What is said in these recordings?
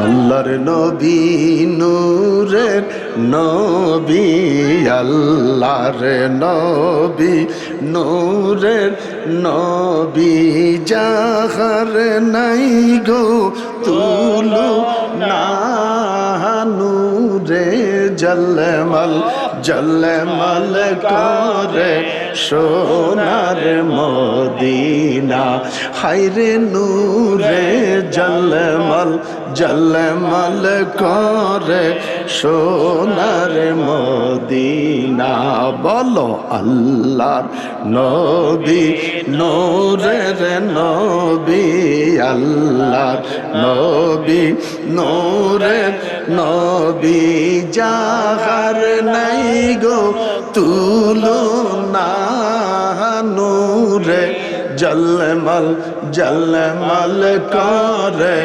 আল্লাহর নবী নূরের নবী, আল্লাহর নবী নূরের নবী, যাহার নাই গো তুলু না, নূরে জলমল জলমল করে সোনার মদিনা। হায়রে নূরে জলমল জলমল করে সোনার মদিনা। বলো আল্লাহর নবী নূরের নবী, আল্লাহর নবী নূরের নবী, যাহার নাই গো তুলনা, নূরে জলমল জলমল করে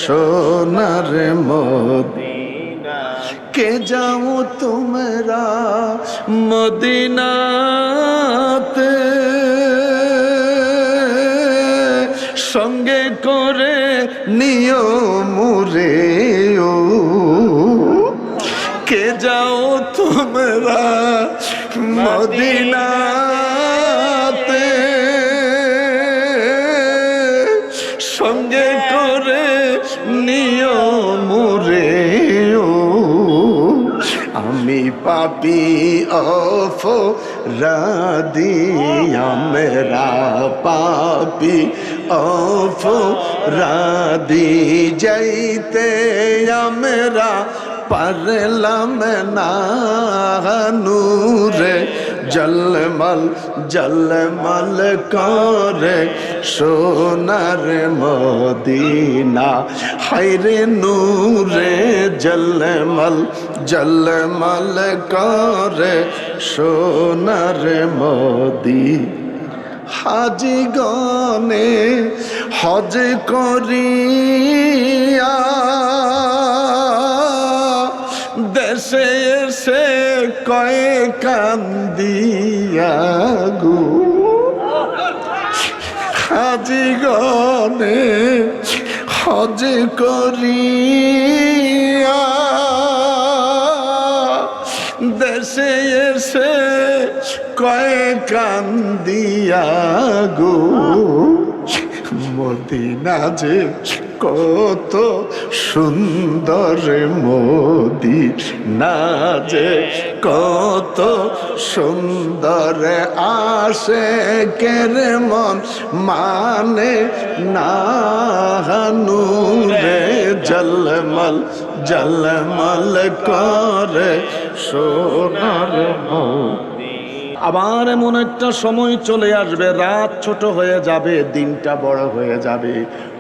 সোনার মদিনা। কে যাও তোমরা মদিনাতে, সঙ্গে করে নিও মুরে ও, কে যাও তোমরা মদিনাতে, সঙ্গে করে নিও মুরে ও। আমি পাপি অপরাধী, আমরা পাপি অপরাধী, যাইতে আমরা পারলাম না, নূরে জলমল জলমল করে সোনার মদিনা। হায়রে নূরে জলমল জলমল করে সোনার মদিনা। হাজি গনে হজ করিয়া দেশে এসে কয়ে কান্দিয়া গো, হাজি গনে হজ করিয়া দেশে এসে কয়ে কান্দিয়া গো, মদিনা যে কত সুন্দর, মদিনা যে কত সুন্দর, আশিকের মন মানে না, নূরে জলমল জলমল করে সোনার মদিনা। আবার এমন একটা সময় চলে আসবে, রাত ছোট হয়ে যাবে, দিনটা বড় হয়ে যাবে।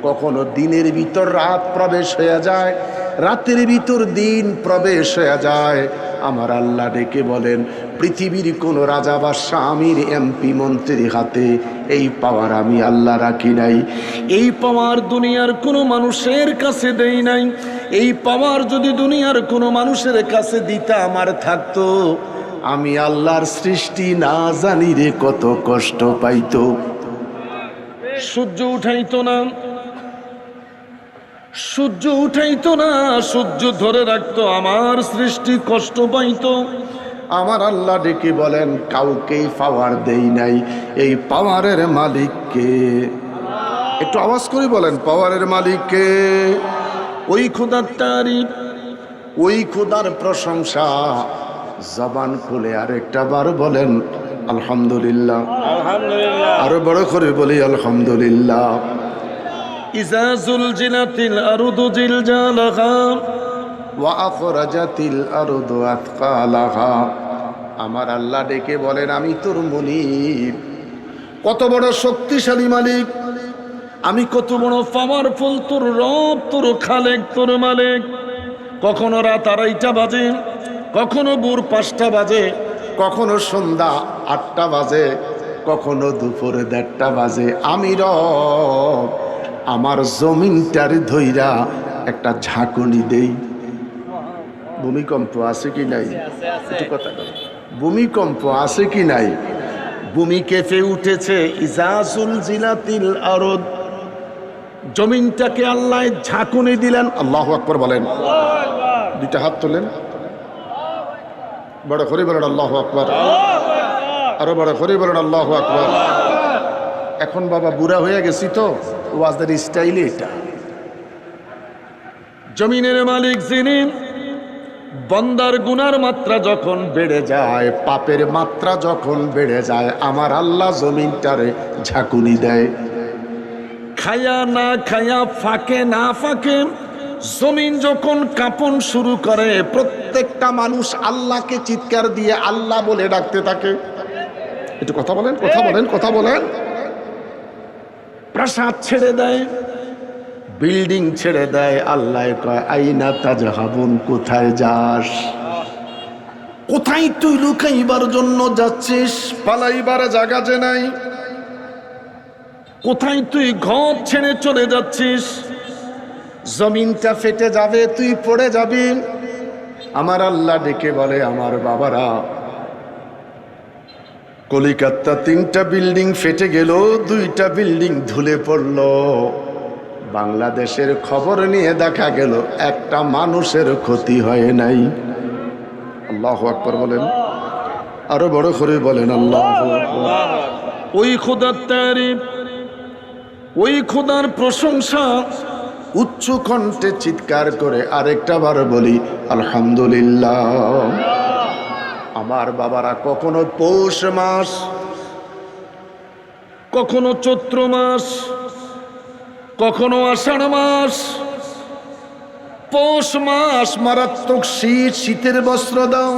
কখনো দিনের ভিতর রাত প্রবেশ হয়ে যায়, রাতের ভিতর দিন প্রবেশ হয়ে যায়। আমার আল্লাহ ডেকে বলেন, পৃথিবীর কোনো রাজা বা স্বামীর এমপি মন্ত্রীর হাতে এই পাওয়ার আমি আল্লাহ রাখি নাই। এই পাওয়ার দুনিয়ার কোনো মানুষের কাছে দেই নাই। এই পাওয়ার যদি দুনিয়ার কোনো মানুষের কাছে দিতে আমার থাকতো, আমি আল্লাহর সৃষ্টি না জানি রে কত কষ্ট পাইতো। সূর্য উঠাইতো না, সূর্য উঠাইতো না, সূর্য ধরে রাখতো, আমার সৃষ্টি কষ্ট পাইতো। আমার আল্লাহ ডেকে বলেন, কাউকেই পাওয়ার দেই নাই, এই পাওয়ারের মালিককে। একটু আওয়াজ করে বলেন, পাওয়ারের মালিককে। ওই খোদার তারিফ, ওই খোদার প্রশংসা। জবান খুলে আরেকটা বার বলেন আলহামদুলিল্লাহ, আলহামদুলিল্লাহ। আরো বড় করে বলি আলহামদুলিল্লাহ। ইজা জুলজিলাতিল আরদু জিলজালাহা ওয়া আখরাজাতিল আরদু আতকালাহা। আমার আল্লাহ ডেকে বলেন, আমি তোর মুনিব। কত বড় শক্তিশালী মালিক, আমি কত বড় পাওয়ারফুল, তোর রব, তোর খালেক, তোর মালিক। কখনো রাত 2:30 বাজে, কখনো ভোর 5টা বাজে, কখনো সন্ধ্যা 8টা বাজে, কখনো দুপুর 1:30 বাজে। আমি রব আমার জমিনটার ধইরা একটা ঝাঁকুনি দেই। ভূমিকম্প আছে কি নাই? একটু কথা বল, ভূমিকম্প আছে কি নাই? ভূমি কেঁপে উঠেছে। ইজা জুলজিলাতিল আরদ, জমিনটাকে আল্লাহ ঝাঁকুনি দিলেন। আল্লাহু আকবার বলেন, দুইটা হাত তোলেন, বড় করে বলেন আল্লাহু আকবার, আরো বড় করে বলেন আল্লাহু আকবার। এখন বাবা বুড়া হয়ে গেছি তো ওয়াজের স্টাইলে এটা। জমিনের মালিক যিনি, বন্দার গুনার মাত্রা যখন বেড়ে যায়, পাপের মাত্রা যখন বেড়ে যায়, আমার আল্লাহ জমিনটারে ঝাঁকুনি দেয়। খায়া না খায়া, ফাঁকে না ফাঁকে জমিন যখন কাঁপন শুরু করে, প্রত্যেকটা মানুষ আল্লাহকে চিৎকার দিয়ে আল্লাহ বলে ডাকতে থাকে। একটু কথা বলেন, কথা বলেন, কথা বলেন। প্রাসাদ ছেড়ে দেয়, বিল্ডিং ছেড়ে দেয়, আল্লাহ কয় আইনা তাজহাবুন, কোথায় যাস? কোথায় তুই লুকাইবার জন্য যাচ্ছিস? পালাইবার জায়গা যে নাই। কোথায় তুই ঘর ছেড়ে চলে যাচ্ছিস? জমিনটা ফেটে যাবে, তুই পড়ে যাবি। আমার আল্লাহ ডেকে বলে, আমার বাবারা, কলিকাতা 3টা বিল্ডিং ফেটে গেল, 2টা বিল্ডিং ধুলে পড়ল। বাংলাদেশের খবর নিয়ে দেখা গেল একটা মানুষের ক্ষতি হয় নাই। আল্লাহু আকবার বলেন, আরো বড় করে বলেন আল্লাহু আকবার। ওই খোদার তারিফ, ওই খোদার প্রশংসা উচ্চ কণ্ঠে চিৎকার করে আরেকটা বার বলি আলহামদুলিল্লাহ। আমার বাবারা, কখনো পৌষ মাস, কখনো চৈত্র মাস, কখনো আষাঢ় মাস, পৌষ মাস মারাত্মক শীত, শীতের বস্ত্র দাও,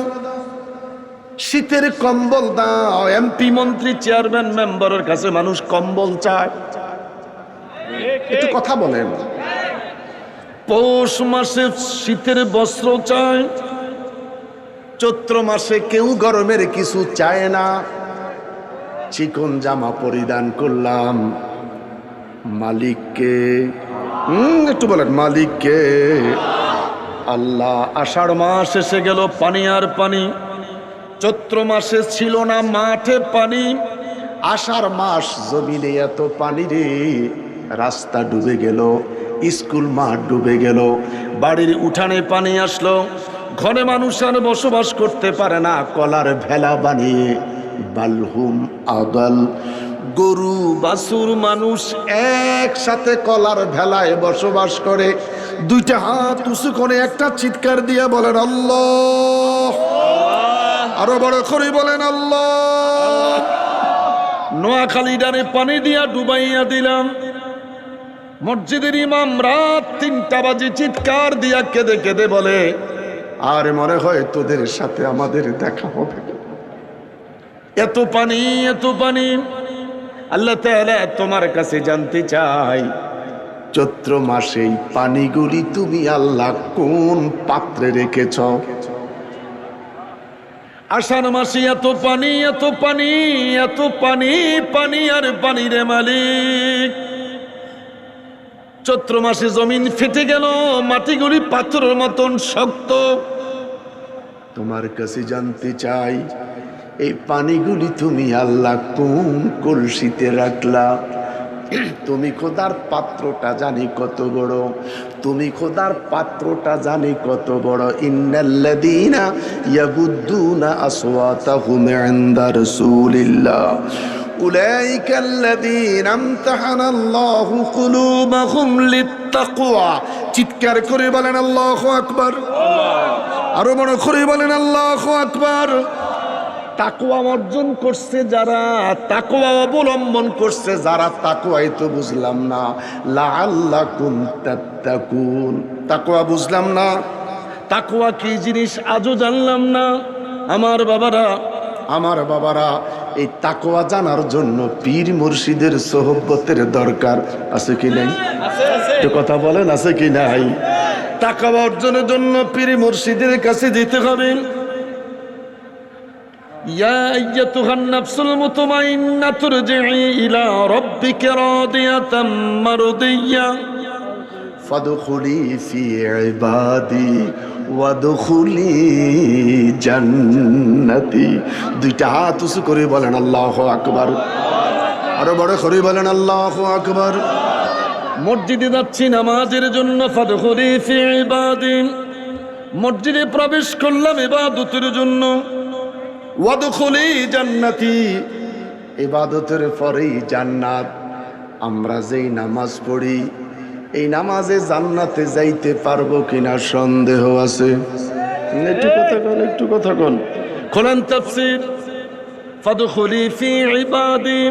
শীতের কম্বল দাও। এমপি মন্ত্রী চেয়ারম্যান মেম্বারের কাছে মানুষ কম্বল চায়। একটু কথা বলেন। পৌষ মাসে শীতের বস্ত্র চায়, চৈত্র মাসে কেউ গরমের কিছু চায় না। চিকন জামা পরিধান করলাম, মালিককে একটু বলেন, মালিককে। আল্লাহ। আষাঢ় মাস এসে গেল, পানি আর পানি। চৈত্র মাসে ছিল না মাঠে পানি, আষাঢ় মাস জমিনে এত পানি রে, রাস্তা ডুবে গেল, স্কুল মাঠ ডুবে গেল, বাড়ির উঠানে পানি আসলো, ঘরে মানুষ আর বসবাস করতে পারে না, কলার ভেলা বানিয়ে বালহুম আদাল, গরু বাছুর মানুষ একসাথে কলার ভেলায় বসবাস করে। 2টা হাত উঁচু করে একটা চিৎকার দিয়ে বলেন আল্লাহ, আরো বড় করে বলেন আল্লাহ। নোয়াখালী ডানে পানি দিয়া ডুবাইয়া দিলাম। মসজিদের ইমাম রাত 3টা বাজে চিৎকার দিয়া কেঁদে কেঁদে বলে, আর মনে হয় তোদের সাথে আমাদের দেখা হবে। এত পানি, এত পানি। আল্লাহ তাআলা তোমার কাছে জানতে চাই, চৈত্র মাসে এই পানিগুলি তুমি আল্লাহ কোন পাত্রে রেখেছ? আষাঢ় মাসে এত পানি, এত পানি, এত পানি, পানি আর পানি রে মালিক। চৈত্র মাসে জমিন ফেটে গেল, মাটিগুলি পাথরের মতন শক্ত। তোমার কাছে জানতে চাই, এই পানিগুলি তুমি আল্লাহ কোন কলসিতে রাখলা? তুমি খোদার পাত্রটা জানি কত বড়, তুমি খোদার পাত্রটা জানি কত বড়। ইন্নাল্লাযীনা ইয়াগুদ্দুনা আসওয়াতাহুম ইনদা রাসূলিল্লাহ উলাইকাল্লাযীনা ইমতাহানাল্লাহু কুলুবাহুম লিত্তাকওয়া। চিৎকার করে বলেন আল্লাহু আকবার, আরো বড় করে বলেন আল্লাহু আকবার। তাকওয়া অর্জন করছে যারা, তাকওয়া অবলম্বন করছে যারা, তাকওয়াই তো বুঝলাম না। লাআল্লাকুম তাত্তাকুন, তাকওয়া বুঝলাম না, তাকওয়া কি জিনিস আজও জানলাম না। আমার বাবারা, আমার বাবারা, এই তাকওয়া জানার জন্য পীর মুর্শিদের সোহবতের দরকার আছে কি নাই? তো কথা বলেন, আছে কি নাই? তাকওয়া অর্জনের জন্য পীর মুর্শিদের কাছে যেতে হবে। ইয়া আইয়াতুহান নাফসুল মুতমাইন্নাতু ইরজিই ইলা রাব্বিকা রাদিয়াতাম মারদিয়্যা ফাদখুলি ফি ইবাদি ওয়াদখুলি জান্নাতি। 2টা হাত উঁচু করে বলেন আল্লাহু আকবার, আরো বড় করে বলেন আল্লাহু আকবার। মসজিদে যাচ্ছি নামাজের জন্য, ফাদখুলি ফি ইবাদি, মসজিদে প্রবেশ করলাম ইবাদতের জন্য, ওয়াদখুলি জান্নাতি, ইবাদতের পরেই জান্নাত। আমরা যেই নামাজ পড়ি এই নামাজে জান্নাতে যাইতে পারবো কিনা সন্দেহ আছে। একটু কথা কন খোলেন তাফসীর। ফাদখুলি ফি ইবাদি,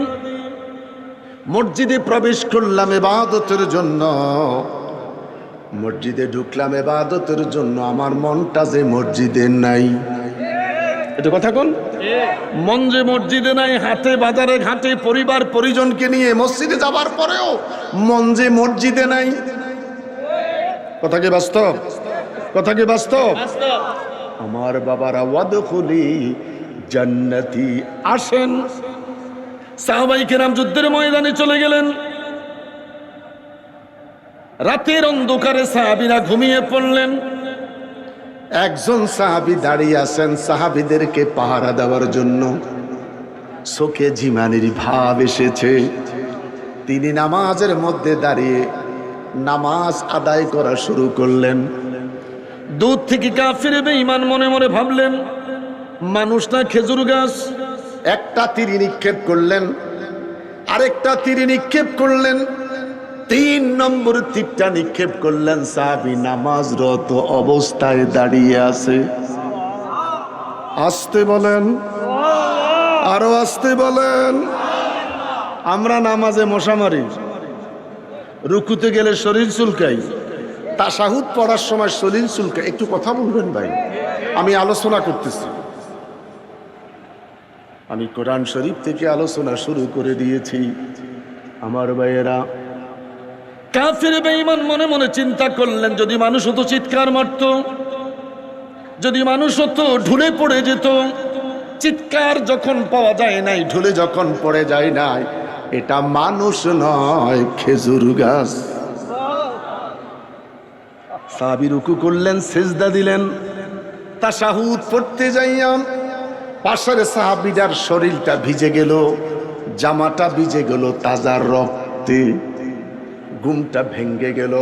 মসজিদে প্রবেশ করলাম ইবাদতের জন্য, মসজিদে ঢুকলাম ইবাদতের জন্য, আমার মনটা যে মসজিদে নাই। এটা কথা কোন? মন যে মসজিদে নাই, হাটে বাজারে ঘাটে পরিবার পরিজনকে নিয়ে মসজিদে যাবার পরেও মন যে মসজিদে নাই। কথা কি বাস্তব? কথা কি বাস্তব? আমার বাবারা, ওয়াদখুলি জান্নাতি, আসেন। সাহাবায়ে কেরাম যুদ্ধের ময়দানে চলে গেলেন। রাতের অন্ধকারে সাহাবীরা ঘুমিয়ে পড়লেন। একজন সাহাবী দাঁড়িয়ে আছেন সাহাবীদেরকে পাহারা দেওয়ার জন্য। চোখে ঝিমানির ভাব এসেছে। তিনি নামাজের মধ্যে দাঁড়িয়ে নামাজ আদায় করা শুরু করলেন। দূর থেকে কাফির বেঈমান মনে মনে ভাবলেন মানুষ না খেজুর গাছ। একটা তীর নিক্ষেপ করলেন, আরেকটা তীর নিক্ষেপ করলেন, 3 নম্বর তীরটা নিক্ষেপ করলেন। সাহাবী নামাজরত অবস্থায় দাঁড়িয়ে আছে। আসতে বলেন, আরো আসতে বলেন। আমরা নামাজে মশা মারি, রুকুতে গেলে শরীর চুলকাই, তাশাহুদ পড়ার সময় শরীর চুলকাই। একটু কথা বলবেন ভাই, আমি আলোচনা করতেছি। আমি কোরআন শরীফ থেকে আলোচনা শুরু করে দিয়েছি। আমার ভাইয়েরা, কাফির বেঈমান মনে মনে চিন্তা করলেন যদি মানুষ হতো চিৎকার মারত, যদি মানুষ হতো ঢুলে পড়ে যেত। চিৎকার যখন পাওয়া যায় নাই, ঢুলে যখন পড়ে যায় নাই, এটা মানুষ নয় খেজুর গাছ। সাহাবী রুকু করলেন, সিজদা দিলেন, তাশাহুদ পড়তে যাইয়া পাশের সাহাবীটার শরীরটা ভিজে গেল, জামাটা ভিজে গেল তাজার রক্তে। ঘুমটা ভেঙ্গে গেল।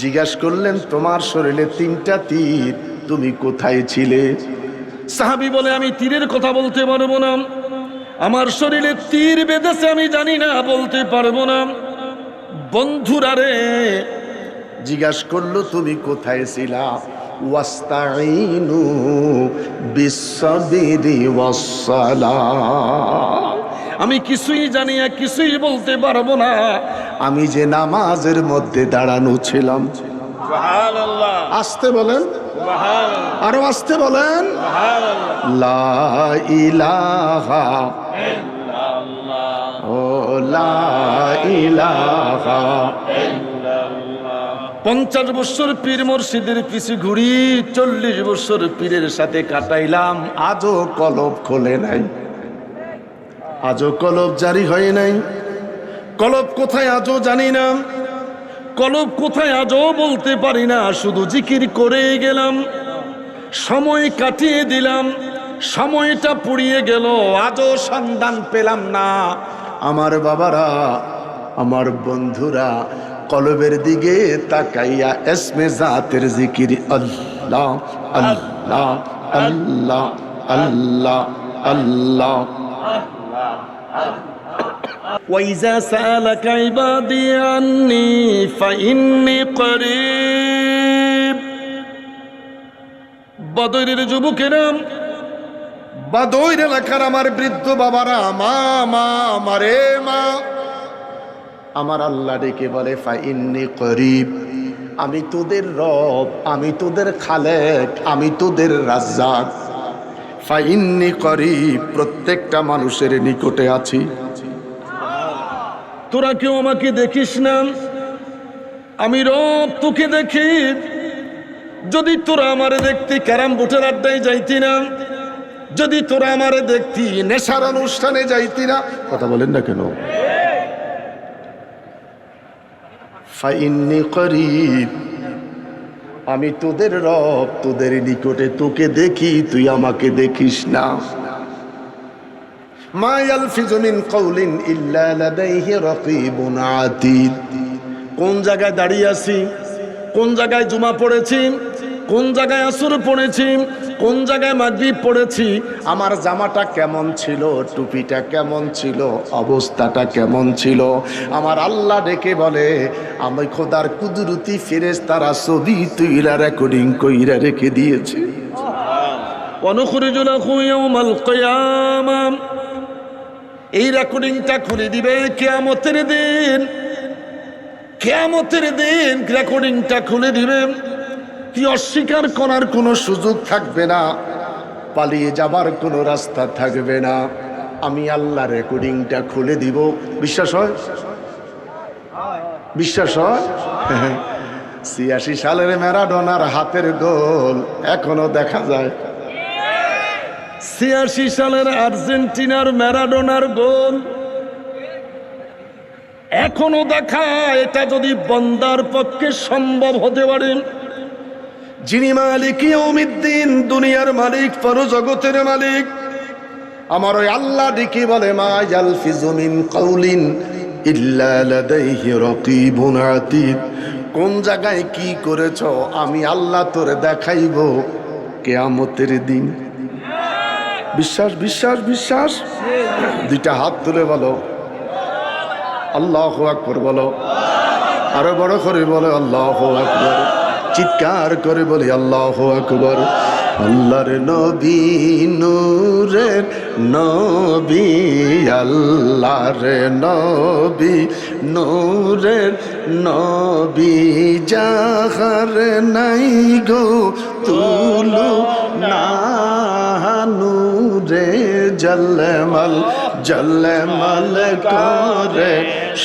জিজ্ঞাসা করলেন তোমার শরীরে 3টা তীর, তুমি কোথায় ছিলে? সাহাবী বলে আমি তীরের কথা বলতে পারবো না, আমার শরীরে তীর বেঁধেছে আমি জানি না, বলতে পারবো না। বন্ধুরা রে, জিজ্ঞাসা করলো তুমি কোথায় ছিলা? ওয়াস্তাইনু বিসসাবিরি ওয়াসসালাহ। আমি কিছুই জানি না, কিছুই বলতে পারবো না, আমি যে নামাজের মধ্যে দাঁড়ানো ছিলাম। সুবহানাল্লাহ। আসতে বলেন, সুবহানাল্লাহ। আরো আসতে বলেন, সুবহানাল্লাহ। লা ইলাহা ইল্লাল্লাহ, ও লা ইলাহা ইল্লাল্লাহ। 50 বছর পীর মুর্শিদের পিছে ঘুরি, 40 বছর পীরের সাথে কাটাইলাম, আজও কলব খোলে নাই, আজও কলব জারি হয় নাই। কলব কোথায় আজও জানি না, কলব কোথায় আজও বলতে পারি না। শুধু জিকির করে গেলাম, সময় কাটিয়ে দিলাম, সময়টা পুড়িয়ে গেল, আজও সন্ধান পেলাম না। আমার বাবারা, আমার বন্ধুরা, কলবের দিকে তাকাইয়া এসমে জাতের জিকির আল্লাহ আল্লাহ আল্লাহ আল্লাহ আল্লাহ। وَإِذَا سَأَلَكَ عِبَادِي عَنِّي فَإِنِّي قَرِيبٌ। বাদরের যুবকেরা, বাদর এলাকার আমার বৃদ্ধ বাবারা, মা মা মারে মা, আমার আল্লাহ ডেকে বলে ফাইন্নি করিব, আমি তোদের রব, আমি তোদের খালেক, আমি তোদের রাজ্জাক। ফাইন্নি করিব, প্রত্যেকটা মানুষের নিকটে আছি। তোরা কেউ আমাকে দেখিস না, আমি রব তোকে দেখি। যদি তোরা আমারে দেখতি ক্যারাম বোর্ডের আড্ডায় যাইতি না, যদি তোরা আমারে দেখতি নেশার অনুষ্ঠানে যাইতি না। কথা বলেন না কেন? ফাইন্নি করিব, আমি তোদের রব, তোদের নিকটে, তোকে দেখি, তুই আমাকে দেখিস না। মা ইয়ালফিজু মিন কাউলিন ইল্লা লাদাইহি রাকীবুন আতীদ। কোন জায়গায় দাঁড়িয়ে আছি, কোন জায়গায় জুমা পড়েছি, কোন জায়গায় আসর পড়েছি, কোন জায়গায় মাগরিব পড়েছি, আমার জামাটা কেমন ছিল, টুপিটা কেমন ছিল, অবস্থাটা কেমন ছিল। আমার আল্লাহ ডেকে বলে, আমি খোদার কুদরতি ফেরেশতারা ছবি তুইরা রেকর্ডিং কইরা রেখে দিয়েছে। অনুখরিজু লাহু ইয়াউমাল কিয়ামা, এই রেকর্ডিংটা খুলে দিবে কিয়ামতের দিন। কিয়ামতের দিন রেকর্ডিংটা খুলে দিবে। কি অস্বীকার করার কোনো সুযোগ থাকবে না, পালিয়ে যাবার কোনো রাস্তা থাকবে না। আমি আল্লাহ রেকর্ডিংটা খুলে দিব। বিশ্বাস হয়? বিশ্বাস হয়? ৮৬ সালের ম্যারাডোনার হাতের গোল এখনো দেখা যায়। ৮৬ সালের আর্জেন্টিনার ম্যারাডোনার গোল এখনো দেখা। এটা যদি বান্দার পক্ষে সম্ভব হতে পারে, যিনি মালিক ইয়াউমিদ্দিন, দুনিয়ার মালিক, পরজগতের মালিক, আমার ওই আল্লাহ ডেকে বলে, মা ইয়ালফিজু মিন কাউলিন ইল্লা লাদাইহি রাকিবুন আতীদ। কোন জায়গায় কি করেছ আমি আল্লাহ তোরে দেখাইব কিয়ামতের দিন। বিশ্বাস বিশ্বাস বিশ্বাস? দুইটা হাত তুলে বলো আল্লাহু আকবার, বলো আরো বড় করে বলো আল্লাহু আকবার, চিৎকার করে বলি আল্লাহু আকবার। আল্লাহর নবী নূরের নবী, আল্লাহর নবী নূরের নবী, যাহার নাই গো তুলো না নূরে জলমল জলমল করে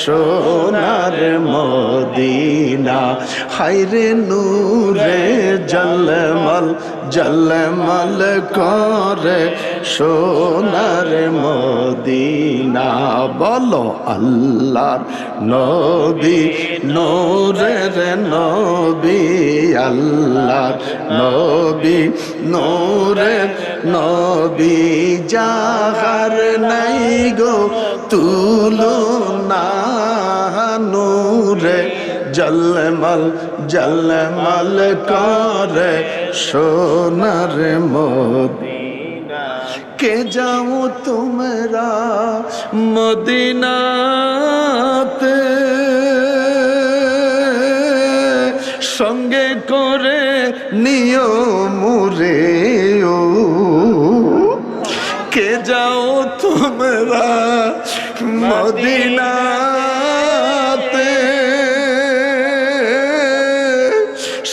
সোনার মদিনা। হায়রে নূরে জলমল জলমল করে সোনার মদিনা। বলো আল্লাহর নবী নূরের নবী, আল্লাহর নবী নূরের নবী, যাহার নাই গো তুলনা নূরে জলমল জলমল করে সোনার মদিনা। কে যাও তোমরা মদিনাতে, সঙ্গে করে নিও মুরে ও। কে যাও তোমরা মদিনাতে,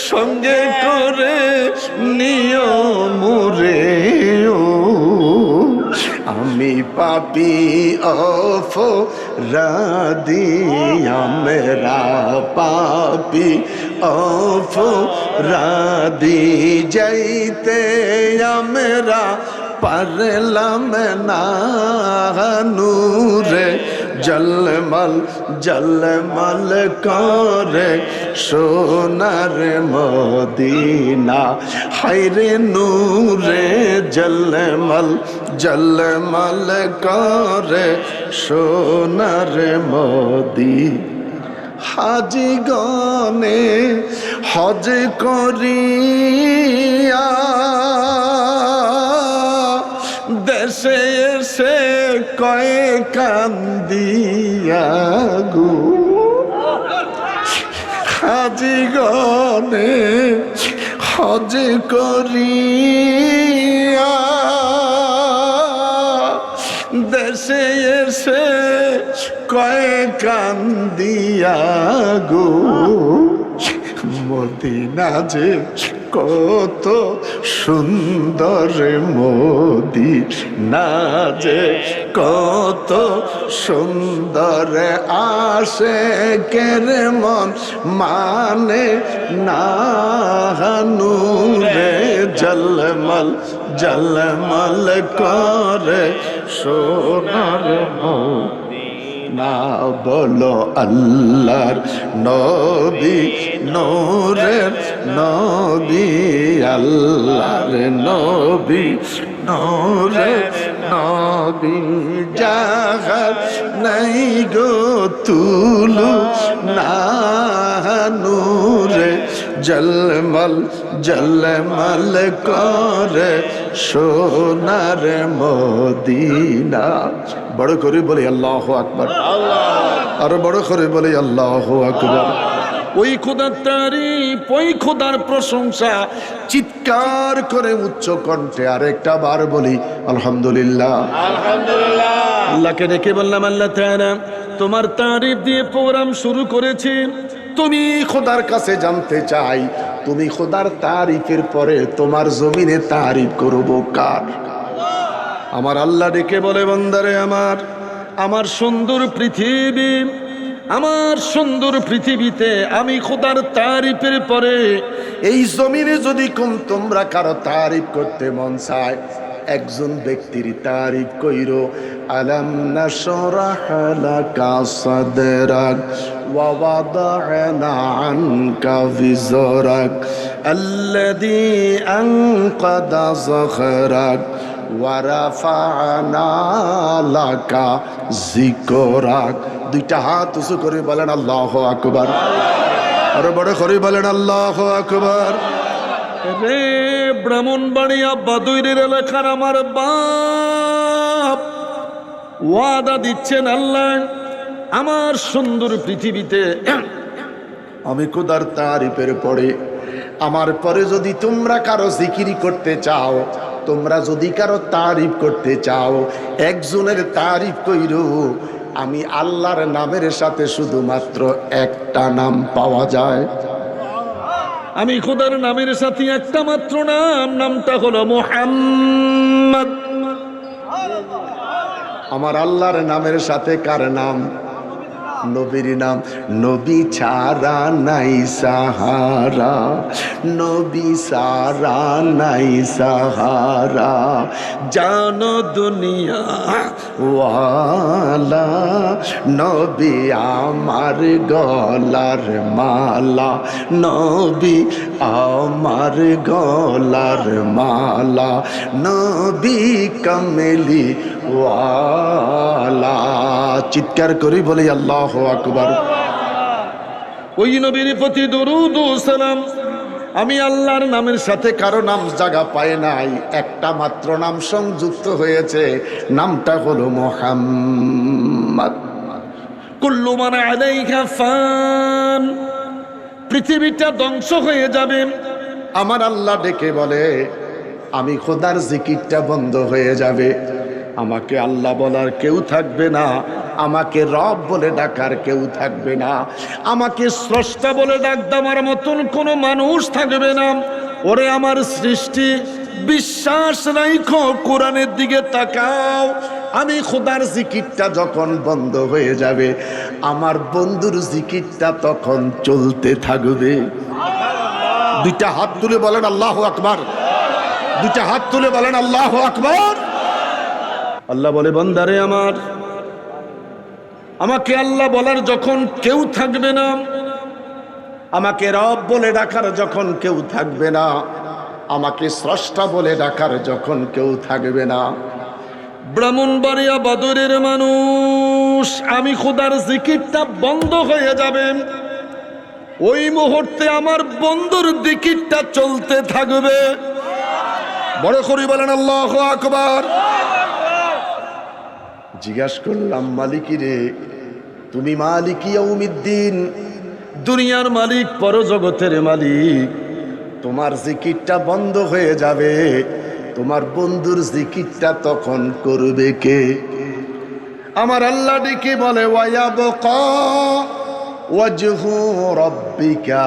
সঙ্গে করে নিও মুরে ও। আমি পাপী অপরাধী, আমরা পাপী অপরাধী, যাইতে আমরা পারলাম না নূরে জলমল জলমল করে সোনার মদিনা। হায়রে নূরে জলমল জলমল করে সোনার মদিনা। হাজি গনে হজ করিয়া দেশে এসে কয়ে কান্দিয়া গো। হাজি গনে হজ করিয়া দেশে এসে কয়ে কান্দিয়া গো। মদিনা যে কত সুন্দর, মদিনা যে কত সুন্দর, আশিকের মন মানে না নূরে জলমল জলমল করে সোনার মদিনা। না বলো আল্লাহর নবী নূরের নবী আল্লাহর নবী নূরের নবী জাগার নাই গো তুলু না নূরে জলমল জলমল করে সোনার মদিনা। বড় করে বলি আল্লাহু আকবার, আর বড় করে বলি আল্লাহু আকবার। ওই খোদার তারিফ, ওই খোদার প্রশংসা চিৎকার করে উচ্চ কণ্ঠে আরেকটা বার বলি আলহামদুলিল্লাহ। আলহামদুলিল্লাহ। আল্লাহকে ডেকে বললাম, আল্লাহ তাআলা তোমার তারিফ দিয়ে প্রোগ্রাম শুরু করেছি। তুমি খোদার কাছে জানতে চাই, তুমি খোদার তারিফের পরে তোমার জমিনে তারিফ করবো কার? আমার আল্লাহ ডেকে বলে, বান্দারে আমার, আমার সুন্দর পৃথিবী, আমার সুন্দর পৃথিবীতে আমি খোদার তারিফের পরে এই জমিনে যদি তোমরা কারো তারিফ করতে মন চায়, একজন ব্যক্তির তারিফ কইরো। আলাম নাশরাহ লাকা সাদরাক ওয়া ওয়াদা'না আনকা বিজরাক আল্লাযী আনকাদা যখরাক ওয়া রাফা'না লাকা যিকরাক। দুইটা হাত উঁচু করে বলেন আল্লাহু আকবার, আর বড় করে বলেন আল্লাহু আকবার। রে ব্রাহ্মণবাড়িয়া বাদুইরের এলাকার আমার বাপ ওয়াদা দিচ্ছেন, আল্লাহ আমার সুন্দর পৃথিবীতে আমি খোদার তারিফের পরে, আমার পরে যদি তোমরা কারো জিকিরি করতে চাও, তোমরা যদি কারো তারিফ করতে চাও, একজনের তারিফ কইরো। আমি আল্লাহর নামের সাথে শুধুমাত্র একটা নাম পাওয়া যায়। আমি খোদার নামের সাথে একটা মাত্র নাম, নামটা হলো মুহাম্মদ। আমার আল্লাহর নামের সাথে কার নাম? নবীর নাম। নবী ছাড়া নাই সাহারা, নবী ছাড়া নাই সাহারা, জানো দুনিয়া ওয়ালা, নবী আমার গলার মালা, নবী আমার গলার মালা, নবী কামেলি ওয়ালা। চিৎকার করি বলি আল্লাহু আকবার। ওই নবীর প্রতি দরুদ ও সালাম। আমি আল্লাহর নামের সাথে কারো নাম জায়গা পায় নাই, একটা মাত্র নাম সংযুক্ত হয়েছে, নামটা হলো মুহাম্মদ। কুল্লু মান আলাইহা ফান, পৃথিবীটা ধ্বংস হয়ে যাবে। আমার আল্লাহ ডেকে বলে, আমি খোদার জিকিরটা বন্ধ হয়ে যাবে, আমাকে আল্লাহ বলার কেউ থাকবে না, আমাকে রব বলে ডাকার কেউ থাকবে না, আমাকে স্রষ্টা বলে ডাক দেওয়ার মতন কোনো মানুষ থাকবে না। ওরে আমার সৃষ্টি, বিশ্বাস রাখো, কোরআনের দিকে তাকাও। আমি খোদার জিকিরটা যখন বন্ধ হয়ে যাবে, আমার বন্ধুর জিকিরটা তখন চলতে থাকবে। দুইটা হাত তুলে বলেন আল্লাহু আকবার, দুইটা হাত তুলে বলেন আল্লাহু আকবার। আল্লাহ বলে, বান্দারে আমার, আমাকে আল্লাহ বলার যখন কেউ থাকবে না, আমাকে রব বলে ডাকার যখন কেউ থাকবে না, আমাকে স্রষ্টা বলে ডাকার যখন কেউ থাকবে না, ব্রাহ্মণবাড়িয়া বাদুরের মানুষ, আমি খোদার জিকিরটা বন্ধ হয়ে যাবে, ওই মুহূর্তে আমার বন্ধুর জিকিরটা চলতে থাকবে। বড় করে বলেন আল্লাহু আকবার। জিজ্ঞাসা করলাম, মালিকি রে, তুমি মালিক ইয়াউমিদ্দিন, দুনিয়ার মালিক, পরজগতের মালিক, তোমার জিকিরটা বন্ধ হয়ে যাবে, তোমার বন্ধুর জিকিরটা তখন করবে কে? আমার আল্লাহ ডেকে বলে, ওয়ায়াবকা ওয়াজহু রাব্বিকা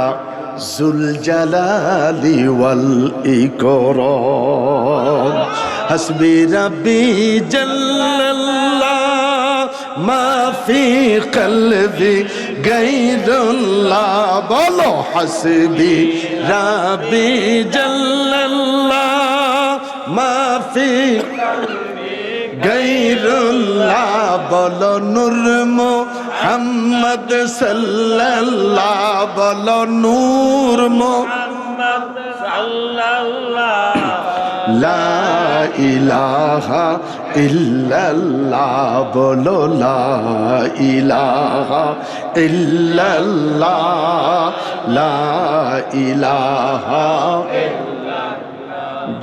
যুল জালালি ওয়াল ইকরাম, হাসবি রাব্বি জাল্লাল্লাহ মা ফি কলবি গায়রুল্লাহ। বলো, হাসবি রাব্বি জাল্লাল্লাহ মা ফি গায়রুল্লাহ বলো নূর মুহাম্মদ সাল্লাল্লাহ বলো নূর মুহাম্মদ সাল্লাল্লাহ লা ইলাহা ইল্লাল্লাহ বলো লা ইলাহা ইল্লাল্লাহ লা ইলাহা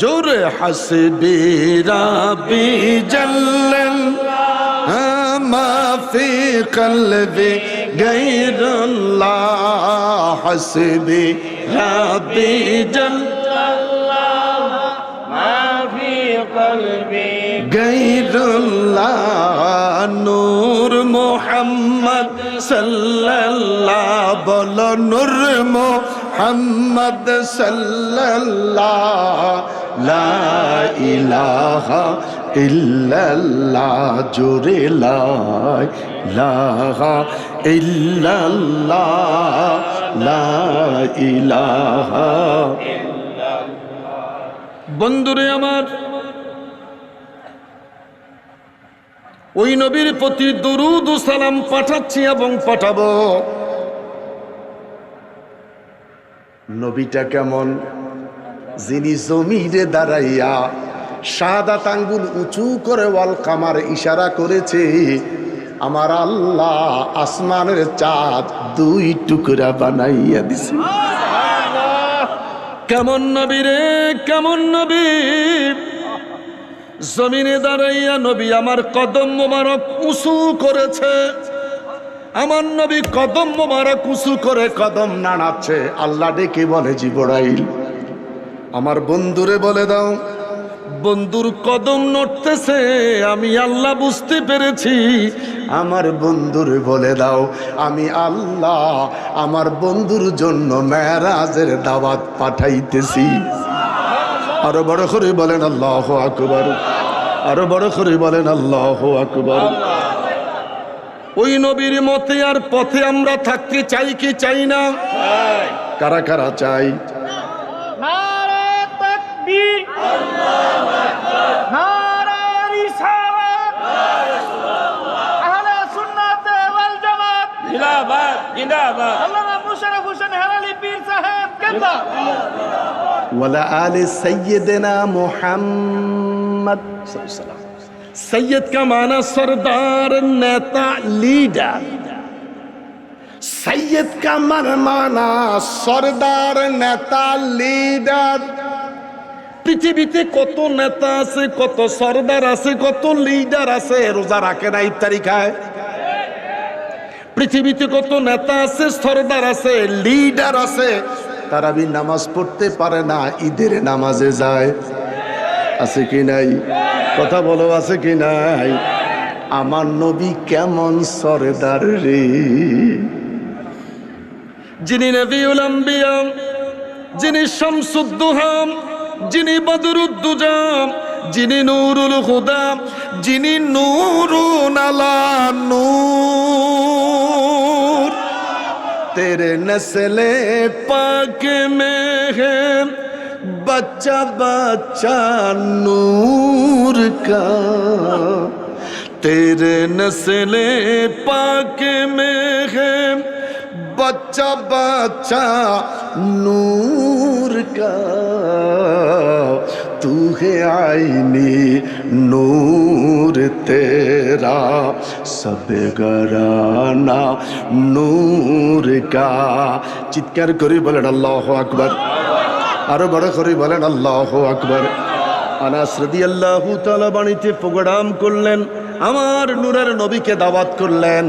জোরে হাসবি রাব্বি জাল্লাল্লাহ মা ফি কলবি গায়রুল্লাহ হাসবি রাব্বি জাল্লাল্লাহ মা ফি কলবি গায়রুল্লাহ নূর মুহাম্মদ সাল্লাল্লাহ বলো নূর মুহাম্মদ সাল্লাল্লাহ লা ইলাহা ইল্লাল্লাহ জোরে লা ইলাহা ইল্লাল্লাহ লা ইলাহা। বন্ধুরে আমার, ওই নবীর প্রতি দরুদ ও সালাম পাঠাচ্ছি এবং পাঠাবো। নবীটা কেমন? যিনি জমিনে দাঁড়াইয়া শাহাদাত আঙ্গুল উঁচু করে ওয়াল কামার ইশারা করেছে, আমার আল্লাহ আসমানের চাঁদ দুই টুকরা বানাইয়া দিছে। কেমন নবী রে, কেমন নবী! জমিনে দাঁড়াইয়া নবী আমার কদম মোবারক উঁচু করেছে। আমার নবী কদম মোবারক উঁচু করে কদম নাড়াচ্ছে। আল্লাহ ডেকে বলে, জিবরাইল আমার বন্ধুরে বলে দাও, বন্ধুর কদম নড়তেছে, আমি আল্লাহ বুঝতে পেরেছি। আমার বন্ধুরে বলে দাও, আমি আল্লাহ আমার বন্ধুর জন্য মেরাজের দাওয়াত পাঠাইতেছি। আরো বড় করে বলেন আল্লাহু আকবার, আরো বড় করে বলেন আল্লাহু আকবার। ওই নবীর মতে আর পথে আমরা থাকতে চাই কি চাই না? কারা কারা চাই? নারে তাকবীর, আল্লাহু আকবার, নারে রিসালাত, আহলে সুন্নাত ওয়াল জামাত জিন্দাবাদ, জিন্দাবাদ। আল্লামা মুশাররফ হোসেন হেলালি পীর সাহেব জিন্দাবাদ। ওয়ালা আলে সাইয়্যিদিনা মুহাম্মদ সাল্লাল্লাহু। सैयद का माना सरदार, नेता, लीडर। सैयद का माना सरदार, नेता, লিডার। পৃথিবীতে কত নেতা আছে, কত সরদার আছে, কত লিডার আছে, রোজা রাখে না, ইফতারি খায়। পৃথিবীতে কত নেতা আছে, সরদার আছে, লিডার আছে, তারাবি নামাজ পড়তে পারে না, ঈদের নামাজে যায়। আছে কি নাই? কথা বলো, আছে কি নাই? আমার নবী কেমন সরদার রে! যিনি নবিউল আম্বিয়া, যিনি শামসুদ্দোহা, যিনি বদরুদ্দুজা, যিনি নূরুল হুদা, যিনি নূরুন আলা নূর। তেরে নসলে পাক মে है बच्चा बच्चा नूर का, तेरे नस्ले पाक में है बच्चा बच्चा नूर का। तू है आईनी नूर तेरा, सब घराना नूर का। চিৎকার করে বলেন আল্লাহু আকবার, আরো বড় করে বলেন আল্লাহু আকবার। আনাস রাদিয়াল্লাহু তাআলা বাণীতে প্রোগ্রাম করলেন, আমার নূরের নবীকে দাওয়াত করলেন।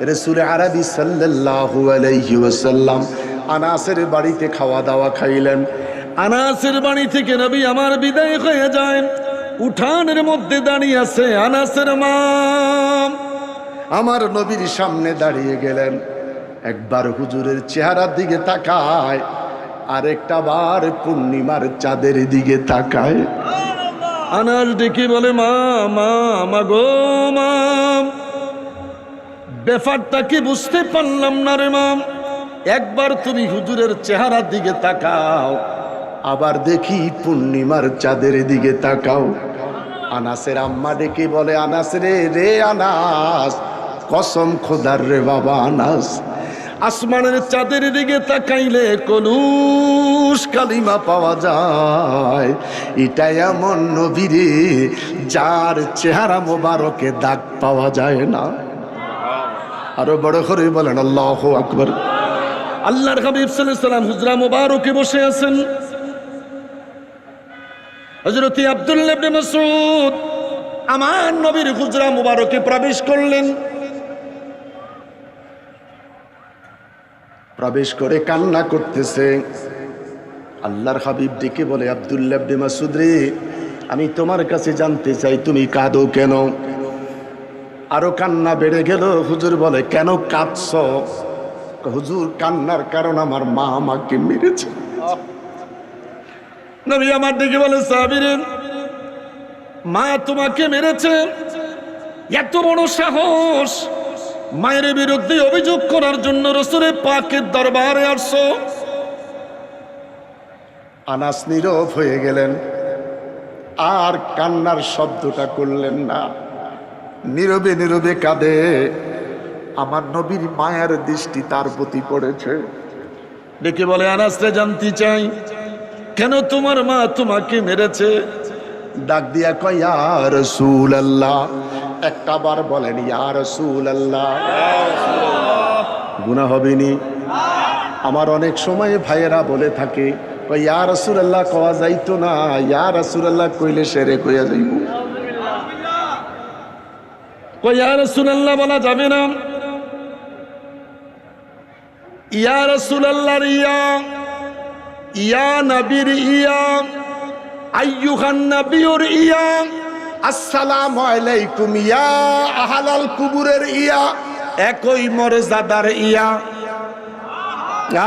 রাসূল আরবি সাল্লাল্লাহু আলাইহি ওয়াসাল্লাম আনাসের বাড়িতে খাওয়া দাওয়া খাইলেন। আনাসের বাড়ি থেকে নবী আমার বিদায় হয়ে যায়। উঠানের মধ্যে দাঁড়িয়ে আছে আনাসের মা, আমার নবীর সামনে দাঁড়িয়ে গেলেন। একবার হুজুরের চেহারার দিকে তাকায়, আরেকটা বার পূর্ণিমার চাঁদের দিকে তাকায়। আনাস ডেকে বলে, মা মা মা গো মা, ব্যাপারটা কি বুঝতে পারলাম না রে মা। একবার তুমি হুজুরের চেহারার দিকে তাকাও, আবার দেখি পূর্ণিমার চাঁদের দিকে তাকাও। আনাসের আম্মা ডেকে বলে, আনাস রে, রে আনাস, কসম খোদার রে বাবা আনাস, আসমানের চাঁদের দিকে তাকাইলে কলুষ কালিমা পাওয়া যায়। এটা এমন নবী রে যার চেহারা মোবারকে দাগ পাওয়া যায় না। আরো বড় করে বলেন আল্লাহু আকবার। আল্লাহর হাবিব সাল্লাল্লাহু আলাইহি সাল্লাম হুজরা মোবারকে বসে আছেন। হযরত আব্দুল্লাহ ইবনে মাসউদ আমার নবীর হুজরা মোবারকে প্রবেশ করলেন। প্রবেশ করে কান্না করতেছে। আল্লাহর হাবিব ডেকে বলে, আব্দুল্লাহ ইবনে মাসউদ রে, আমি তোমার কাছে জানতে চাই তুমি কাঁদো কেন? আরো কান্না বেড়ে গেল। হুজুর বলে, কেন কাঁদছো? হুজুর, কান্নার কারণ আমার মা আমাকে মেরেছে। নবী আমার দিকে বলে, সাহাবীরে, মা তোমাকে মেরেছে? এত বড় সাহস, মায়ের বিরুদ্ধে অভিযোগ করার জন্য রাসূলের পাকের দরবারে আসছো? আনাস নীরব হয়ে গেলেন, আর কান্নার শব্দটা করলেন না। নীরবে নীরবে কাঁদে। আমার নবীর মায়ার দৃষ্টি তার প্রতি পড়েছে। ডেকে বলে, আনাস রে, জানতে চাই কেন তোমার মা তোমাকে মেরেছে? ডাক দিয়া কয়, ইয়া রাসূলুল্লাহ। একটা বার বলেন, ইয়া রাসূলুল্লাহ। গুনাহ হবে নি? আমার অনেক সময় ভাইয়েরা বলে থাকে, কয় ইয়া রাসূলুল্লাহ কওয়া যাইতো না, ইয়া রাসূলুল্লাহ কইলে সেরে কইয়া যাইব। কয় ইয়া রাসূলুল্লাহ বলা যাবে না। ইয়া রাসূলুল্লাহর ইয়া, ইয়া নবীর ইয়া, আইয়ুহান নবিয়ুর ইয়া, আসসালামু আলাইকুম ইয়া আহলাল কুবুরের ইয়া, একই মর্যাদার ইয়া।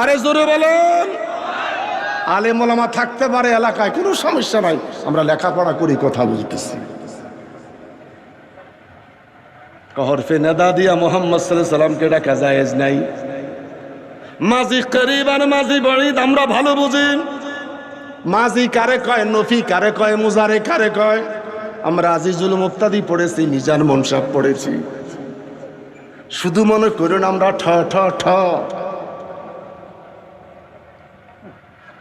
আরে জোরে বলেন। আলেম ওলামা থাকতে পারে এলাকায়, কোনো সমস্যা নাই, আমরা লেখাপড়া করি, কথা বলতেছি। হরফে নেদা দিয়া মুহাম্মদ সাল্লাল্লাহু আলাইহি সাল্লামকে ডাকা জায়েজ নাই। মাজি করিব আর মাজি বড়িদ আমরা ভালো বুঝি। মাজি কারে কয়, নফি কারে কয়, মুজারে কারে কয়। আমরা আজিজুল মুক্তাদি পড়েছি, মিজান মুনসাব পড়েছি। শুধু মনে করুন আমরা ঠ ঠ ঠ।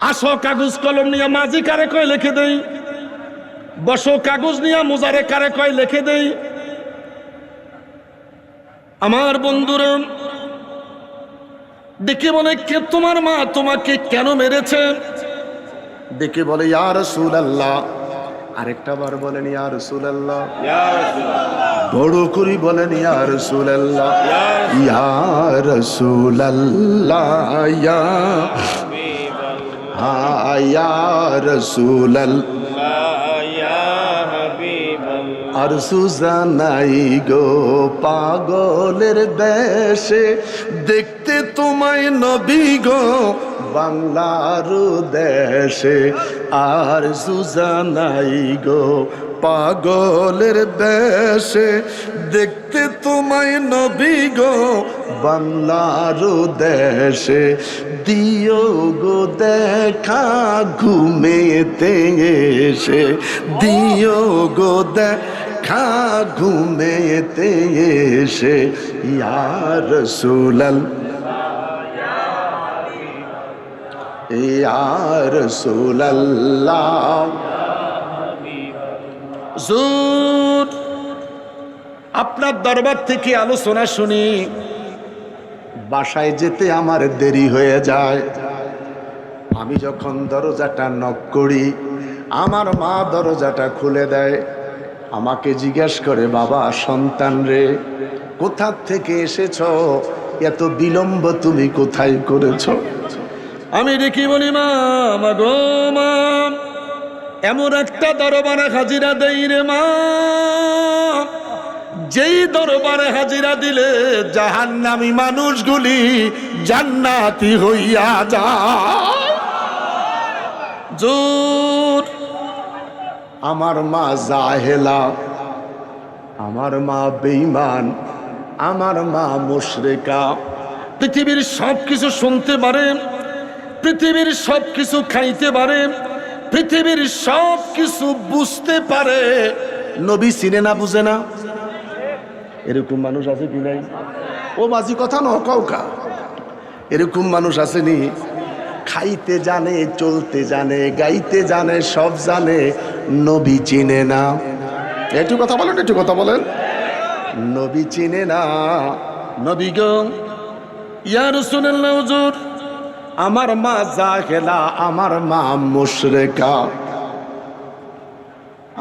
আসো কাগজ কলম নিয়ে মাজি কারে কয় লিখে দেই, বসো কাগজ নিয়ে মুজারে কারে কয় লিখে দেই। আমার বন্ধুরা দেখে বলে, কে তোমার মা তোমাকে কেন মেরেছে? দেখে বলে, ইয়া রাসূলুল্লাহ। আরেকটা বার বলেন, ইয়া রাসূলুল্লাহ। বড় করে বলেন, ইয়া রাসূলুল্লাহ, ইয়া রাসূলুল্লাহ, ইয়া ইয়া রাসূলুল্লাহ, ইয়া হাবিবাল্লাহ। আর সুজানাই গো পাগলের বেশে, দেখতে তোমায় নবী গো বাংলার দেশে। আর সুজানাই গো পাগলের বেশে, দেখতে তোমায় নবী গো বাংলার দেশে। দিও গো দেখা ঘুমেতে এসে, দিও গো দেখা ঘুমেতে এসে। ইয়া রাসূলুল্লাহ, ইয়া রাসূলুল্লাহ। হুজুর, আপনার দরবার থেকে আলোচনা শুনি, বাসায় যেতে আমার দেরি হয়ে যায়। আমি যখন দরজাটা নক করি, আমার মা দরজাটা খুলে দেয়। আমাকে জিজ্ঞেস করে, বাবা সন্তান রে, কোথা থেকে এসেছ? এত বিলম্ব তুমি কোথায় করেছ? আমি দেখি বলি, মা গো মা, এমন একটা দরবারে হাজিরা দেই রে মা, যেই দরবারে হাজিরা দিলে জাহান্নামী মানুষগুলি জান্নাতি হইয়া যায়। জোর। আমার মা জাহেলা, আমার মা বেঈমান, আমার মা মুশরিকা। পৃথিবীর সব কিছু শুনতে পারে, পৃথিবীর সব কিছু খাইতে পারে, পৃথিবীর সব কিছু বুঝতে পারে, নবী চিনে না বুঝে না? এরকম মানুষ আছে কি নাই? ও বাজি কথা ন কাউকা, এরকম মানুষ আসেনি? খাইতে জানে, চলতে জানে, গাইতে জানে, সব জানে, নবী চিনে না। একটু কথা বলেন, একটু কথা বলেন। নবী চিনে না। নবী গো, ইয়া রাসূলুল্লাহ হুজুর, আমার মা জাহেলা, আমার মা মুশরিকা,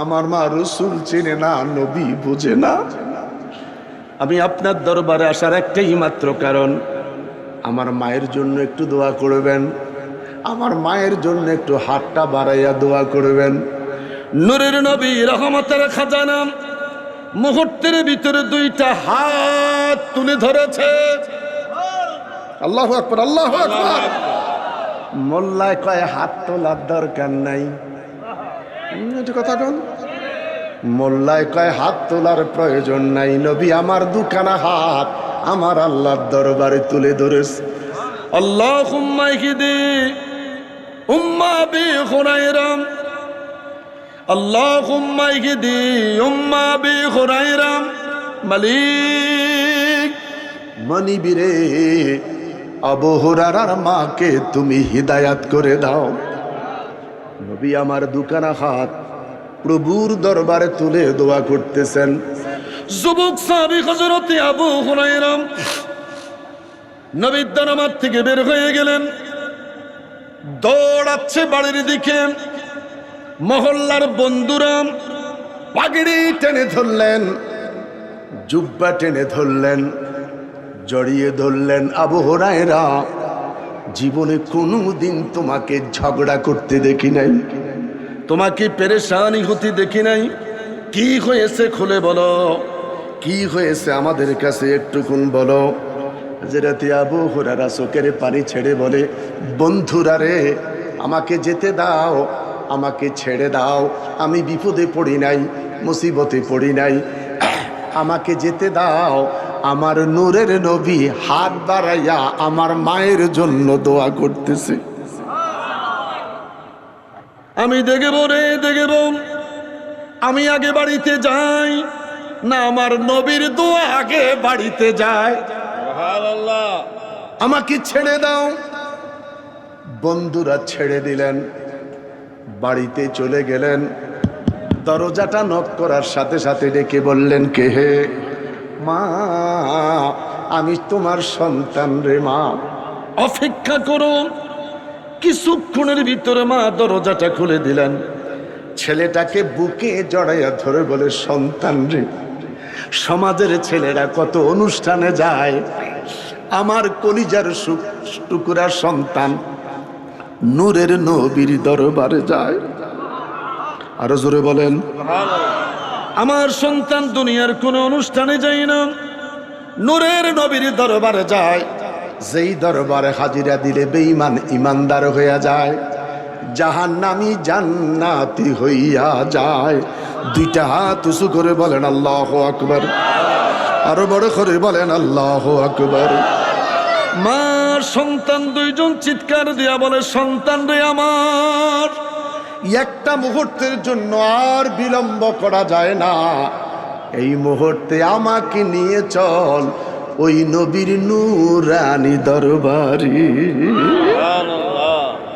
আমার মা রাসূল চিনে না, নবী বুঝে না। আমি আপনার দরবারে আসার একটাই মাত্র কারণ, আমার মায়ের জন্য একটু দোয়া করবেন, আমার মায়ের জন্য একটু হাতটা বাড়াইয়া দোয়া করবেন। নূরের নবী রহমতের খাজানা মুহূর্তের ভিতরে দুইটা হাত তুলে ধরেছে। আল্লাহু আকবার, আল্লাহু আকবার। মোল্লায় কয় হাত তোলার দরকার নাই, এটা কথা কোন? মোল্লায় কয় হাত তোলার প্রয়োজন নাই। নবী আমার দুখানা হাত আমার আল্লাহর দরবারে তুলে ধরেছে। আল্লাহুম্মা ইহদি উম্মা বি খুরাইরাম, আল্লাহুম্মা ইহদি উম্মা বি খুরাইরাম। মালিক মনিবিরে, আবু হুরায়রার মাকে তুমি হিদায়াত করে দাও। নবী আমার দুখানা হাত প্রভুর দরবারে তুলে দোয়া করতেছেন। যুবক সাহাবী হযরত আবু হুরায়রা নবীর দরবার থেকে বের হয়ে গেলেন, দৌড়াচ্ছে বাড়ির দিকে। মহল্লার বন্ধুরা পাগড়ি টেনে ধরলেন, জুব্বা টেনে ধরলেন, জড়িয়ে ধরলেন। আবু হুরায়রা, জীবনে কোনোদিন তোমাকে ঝগড়া করতে দেখি নাই, তোমাকে পেরেশানি হতে দেখি নাই। কি হয়েছে খুলে বলো, কি হয়েছে আমাদের কাছে একটুকুন বলো। হযরত আবু হুরায়রা চোখের পানি ছেড়ে বলে, বন্ধুরা রে, আমাকে যেতে দাও, আমাকে ছেড়ে দাও। আমি বিপদে পড়ি নাই, মুসিবতে পড়ি নাই, আমাকে যেতে দাও। আমার নূরের নবী হাত বাড়াইয়া আমার মায়ের জন্য দোয়া করতেছে। আমি দেখব রে, দেখব। আমি আগে বাড়িতে যাই না আমার নবীর দোয়া আগে বাড়িতে যায়? সুবহানাল্লাহ। আমাকে ছেড়ে দাও। বন্ধুরা ছেড়ে দিলেন, বাড়িতে চলে গেলেন। দরজাটা নক করার সাথে সাথে ডেকে বললেন, কে হে? মা, আমি তোমার সন্তান রে মা, অপেক্ষা করো। কিছুক্ষণের ভিতরে মা দরজাটা খুলে দিলেন। ছেলেটাকে বুকে জড়াইয়া ধরে বলে, সন্তান রে, সমাজের ছেলেরা কত অনুষ্ঠানে যায়, আমার কলিজার টুকরা সন্তান নূরের নবীর দরবারে যায়। আরো জোরে বলেন। আমার সন্তান দুনিয়ার কোন অনুষ্ঠানে যায় না, নূরের নবীর দরবারে যায়। যেই দরবারে হাজিরা দিলে বেঈমান ইমানদার হইয়া যায়, জাহান্নামী জান্নাতি হইয়া যায়। দুইটা হাত উঁচু করে বলেন আল্লাহু আকবার, আরো বড় করে বলেন আল্লাহু আকবার। মা সন্তান দুইজন চিৎকার দিয়া বলে, সন্তান রে আমার, একটা মুহূর্তের জন্য আর বিলম্ব করা যায় না। এই মুহূর্তে আমাকে নিয়ে চল ওই নবীর নূরানি দরবারে।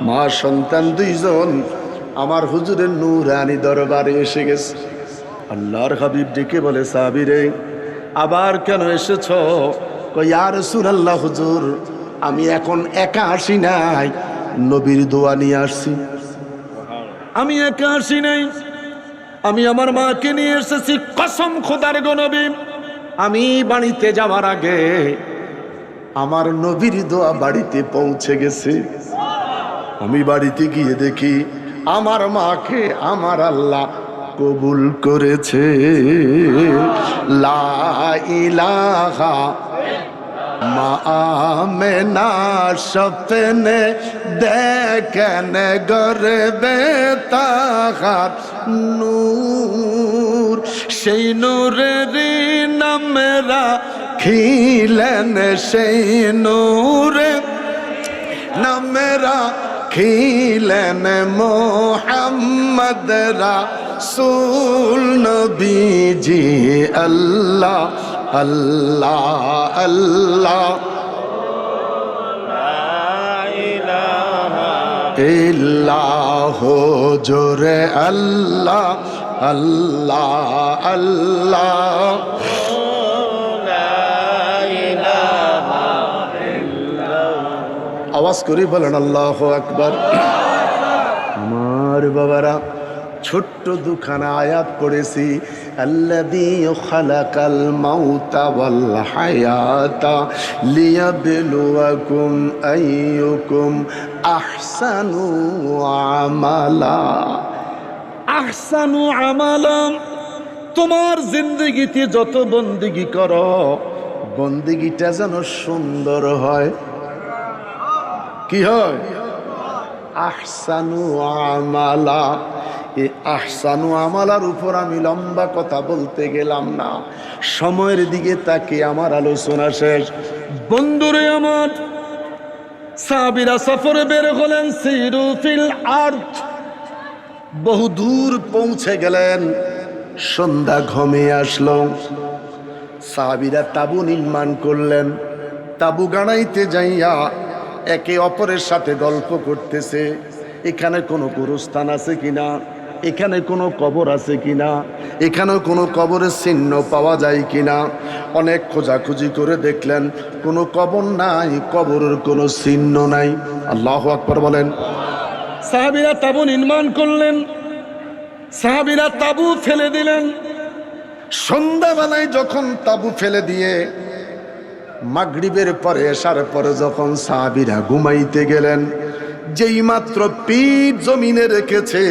মা সন্তান দুইজন আমার হুজুরের নূরানি দরবারে এসে গেছে। আল্লাহর হাবিব ডেকে বলে, সাহাবীরে, আবার কেন এসেছ? কই, ইয়া রাসূলুল্লাহ হুজুর, আমি এখন একা আসি নাই, নবীর দোয়া নিয়ে আসছি। আমি একা আসি নাই, আমি আমার মাকে নিয়ে এসেছি। কসম খোদার গো নবী, আমি বাড়িতে যাওয়ার আগে আমার নবীর দোয়া বাড়িতে পৌঁছে গেছে। আমি বাড়িতে গিয়ে দেখি আমার মাকে আমার আল্লাহ কবুল করেছে। লা ইলাহা মা আমেনা স্বপ্নে দেখেন গর্বে তাহার নূর, সেই নূরের নামে রাখিলেন, সেই নূরে নামে রাখিলেন মোহাম্মদ রাসূল নবীজি আল্লাহ আল্লাহ আল্লাহ ইল্লাহ জোরে আল্লাহ আল্লাহ আল্লাহ আওয়াজ করি বলেন আল্লাহু আকবার। আমার বাবারা ছোট্ট দুখানা আয়াত পড়েছি, আল্লাযী খালাকাল মাউতা ওয়াল হায়াতা লিয়াবলুয়াকুম আইয়ুকুম আহসানু আমালা। আহসানু আমালা, তোমার জিন্দেগিতে যত বন্দেগি করো, বন্দেগিটা যেন সুন্দর হয়। কি হয়? আহসানু আমালা। এই আহসানু আমালার উপর আমি লম্বা কথা বলতে গেলাম না, সময়ের দিকে তাকে আমার আলোচনা শেষ। বন্ধুরে আমার, সাহাবীরা সফরে বের হলেন, সিরু ফিল আরদ, বহু দূর পৌঁছে গেলেন। সন্ধ্যা ঘমে আসলো, সাহাবীরা তাবু নির্মাণ করলেন। তাবু গাড়াইতে যাইয়া একে অপরের সাথে গল্প করতেছে, এখানে কোনো গুরুস্থান আছে কিনা, এখানে কোনো কবর আছে কিনা, এখানে কোনো কবরের চিহ্ন পাওয়া যায় কিনা। অনেক খোঁজাখুঁজি করে দেখলেন কোনো কবর নাই, কবরের কোনো চিহ্ন নাই। আল্লাহু আকবার বলেন। সাহাবীরা তাবু নির্মাণ করলেন, সাহাবীরা তাবু ফেলে দিলেন। সন্ধ্যাবেলায় যখন তাবু ফেলে দিয়ে মাগরিবের পরে এশার পরে যখন সাহাবীরা ঘুমাইতে গেলেন, যেই মাত্র পিঠ জমিনে রেখেছে,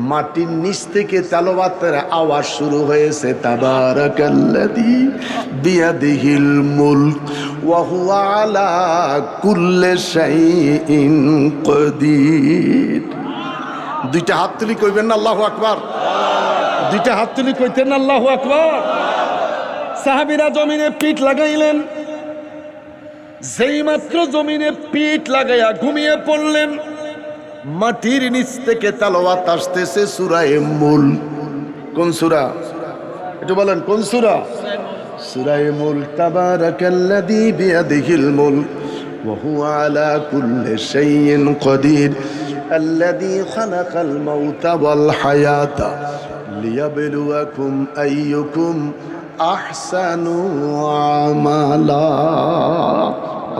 মাটির নিচ থেকে তেলাওয়াতের আওয়াজ শুরু হয়েছে, তাবারাকাল্লাযী বিয়াদিহিল মুলক ওয়া হুয়া আলা কুল্লি শাইইন কাদির। দুইটা হাত তুলি কইবেন না আল্লাহু আকবার? দুইটা হাত তুলি কইতেন না আল্লাহু আকবার? সাহাবীরা জমিনে পিঠ লাগাইলেন, যেই মাত্র জমিনে পিঠ লাগাইয়া ঘুমিয়ে পড়লেন, মাটির নিচ থেকে তেলাওয়াত আসতেছে সূরা মুলক। কোন সূরা? একটু বলেন কোন সূরা? সূরা মুলক। তাবারাকাল্লাযী বিয়াদিহিল মুলক ওয়া হুয়া আলা কুল্লি শাইইন কাদির আল্লাযী খালাকাল মাউতা ওয়াল হায়াতা লিয়াবলুয়াকুম আইয়ুকুম আহসানু আমালা।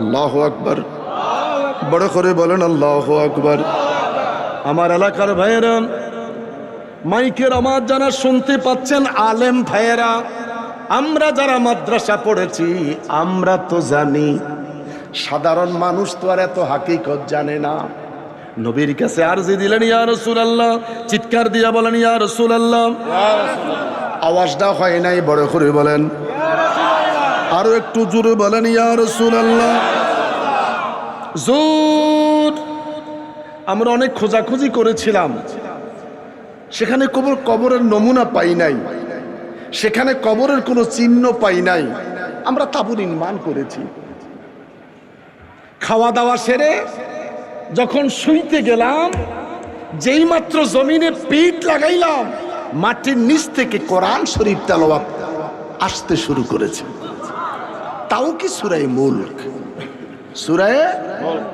আল্লাহু আকবার। বড় করে বলেন আল্লাহু আকবার। আমার এলাকার ভাইয়েরা, মাইকের আওয়াজ যারা শুনতে পাচ্ছেন, আলেম ভাইয়েরা, আমরা যারা মাদ্রাসা পড়েছি আমরা তো জানি, সাধারণ মানুষ তো আর এত হাকিকত জানে না। নবীর কাছে আরজি দিলেন, ইয়া রাসূলুল্লাহ, চিৎকার দিয়া বলেন ইয়া রাসূলুল্লাহ। আওয়াজটা হয় নাই, বড় করে বলেন, আরো একটু জোরে বলেন ইয়া রাসূলুল্লাহ। জোর। আমরা অনেক খোঁজাখুঁজি করেছিলাম, সেখানে কবরের নমুনা পাই নাই, সেখানে কবরের কোনো চিহ্ন পাই নাই। আমরা তাবু নির্মাণ করেছি। খাওয়া দাওয়া সেরে যখন শুইতে গেলাম, যেই মাত্র জমিনে পিঠ লাগাইলাম, মাটির নিচ থেকে কোরআন শরীফ তেলাওয়াত আসতে শুরু করেছে। তাও কি সূরা মুলক? সূরা মুলক।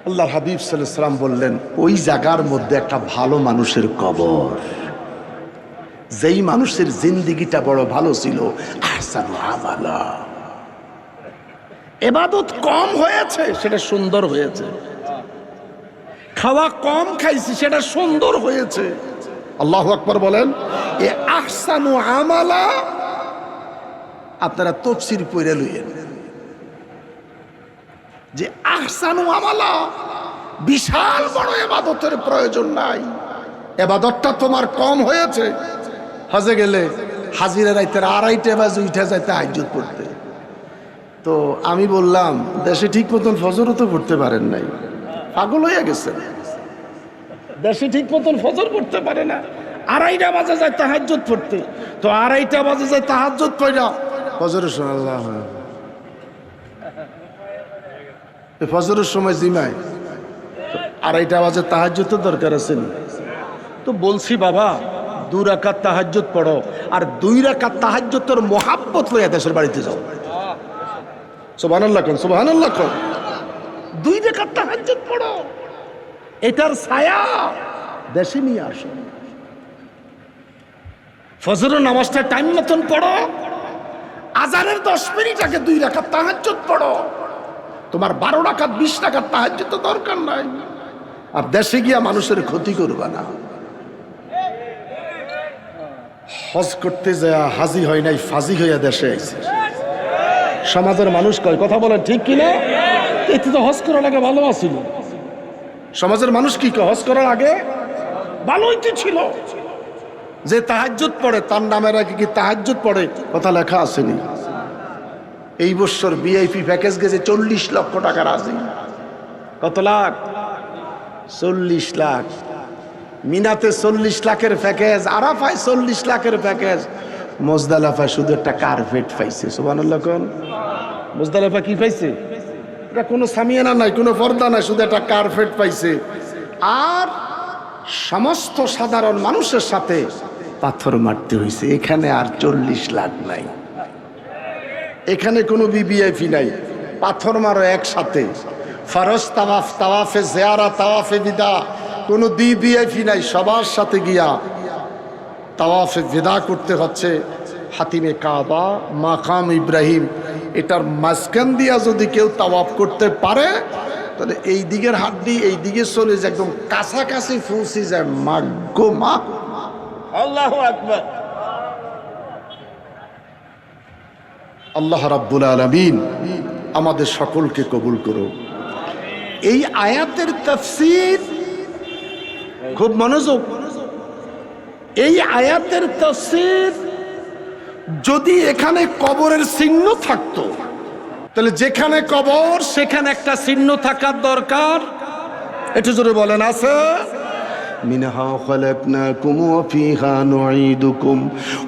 আল্লাহর হাবিব সাল্লাল্লাহু আলাইহি ওয়াসাল্লাম বললেন, ওই জায়গার মধ্যে একটা ভালো মানুষের কবর, যেই মানুষের জিন্দেগিটা বড় ভালো ছিল, আহসানু আমালা, ইবাদত কম হয়েছে সেটা সুন্দর হয়েছে, খাওয়া কম খাইছি সেটা সুন্দর হয়েছে। আল্লাহু আকবার বলেন। এ আহসানু আমালা আপনারা তাফসীর পড়ে লইয়েন, যে আহসানু আমালা বিশাল বড় ইবাদতের প্রয়োজন নাই, ইবাদতটা তোমার কম হয়েছে। হজে গেলে হাজিরা রাইতের 2:30 বাজে উঠে যায় তাহাজ্জুদ পড়তে। তো আমি বললাম, দেশে ঠিক মতন ফজরও তো পড়তে পারেন নাই, পাগল হয়ে গেছেন। দেশে ঠিক মতন ফজর পড়তে পারে না, 2:30 বাজে যায় তাহাজ্জুদ পড়তে। তো 2:30 বাজে যায় তাহাজ্জুদ পড়া, ফজরের সময় আল্লাহ ফজরের সময় জিমায় আড়াইটা বাজে তাহাজ্জুদ তো দরকার আছে না? তো বলছি বাবা 2 রাকাত তাহাজ্জুদ পড়ো, আর 2 রাকাত তাহাজ্জুদ তোর মোহাব্বত লইয়া দেশের বাড়িতে যাও। সুবহানাল্লাহ কোন, সুবহানাল্লাহ কোন। 2 রাকাত তাহাজ্জুদ পড়ো, এটার ছায়া দেশে নিয়ে আসো। ফজরের নামাজটা টাইম মতন পড়ো, আজানের 10 মিনিট আগে 2 রাকাত তাহাজ্জুদ পড়ো। তোমার 12 রাকাত 20 রাকাত তাহাজ্জুদ তো দরকার নাই। আর দেশে গিয়া মানুষের ক্ষতি করবা না। হজ করতে যায় হাজি হয় নাই, ফাজি হইয়া দেশে আইছে। সমাজের মানুষ কয়, কথা বলেন ঠিক কিনা? এতে তো হজ করার আগে ভালো আছিল। সমাজের মানুষ কি কয়? হজ করার আগে ভালোই তো ছিল। যে তাহাজ্জুদ পড়ে তার নামের আগে কি তাহাজ্জুদ পড়ে কথা লেখা আসেনি? এই বছর ভিআইপি প্যাকেজ গেছে 40 লক্ষ টাকা রাজি। কত লাখ? 40 লাখ। মিনাতে 40 লাখের প্যাকেজ, আরাফায় 40 লাখের প্যাকেজ, মুজদালিফায় শুধু একটা কার্পেট পাইছে। সুবহানাল্লাহ কোন। মুজদালিফা কি পাইছে? এটা কোনো সামিয়ানা নাই, কোনো পর্দা নাই, শুধু একটা কার্পেট পাইছে। আর সমস্ত সাধারণ মানুষের সাথে পাথর মারতে হয়েছে। এখানে আর 40 লাখ নাই, এখানে কোনো ভিভিআইপি নাই। পাথর মারো একসাথে, ফরজ তাওয়াফ, তাওয়াফে জিয়ারা, তাওয়াফে বিদা, কোনো ভিভিআইপি নাই। সবার সাথে গিয়া তাওয়াফে বিদা করতে হচ্ছে। হাতিমে কাবা, মাকাম ইব্রাহিম, এটার মাঝখান দিয়া যদি কেউ তাওয়াফ করতে পারে তাহলে এই দিকের হাড্ডি এই দিকে চলে যায়, একদম কাছাকাছি পৌঁছে যায়। মাগো মা, আল্লাহু আকবার। আল্লাহ রাব্বুল আলামিন আমাদের সকলকে কবুল করো। এই আয়াতের তাফসীর খুব মনোযোগ। এই আয়াতের তাফসীর, যদি এখানে কবরের চিহ্ন থাকতো তাহলে যেখানে কবর সেখানে একটা চিহ্ন থাকার দরকার। একটু জোরে বলেন, আছে? মিনহা খালাকনাকুম ওয়া ফিহা নুঈদুকুম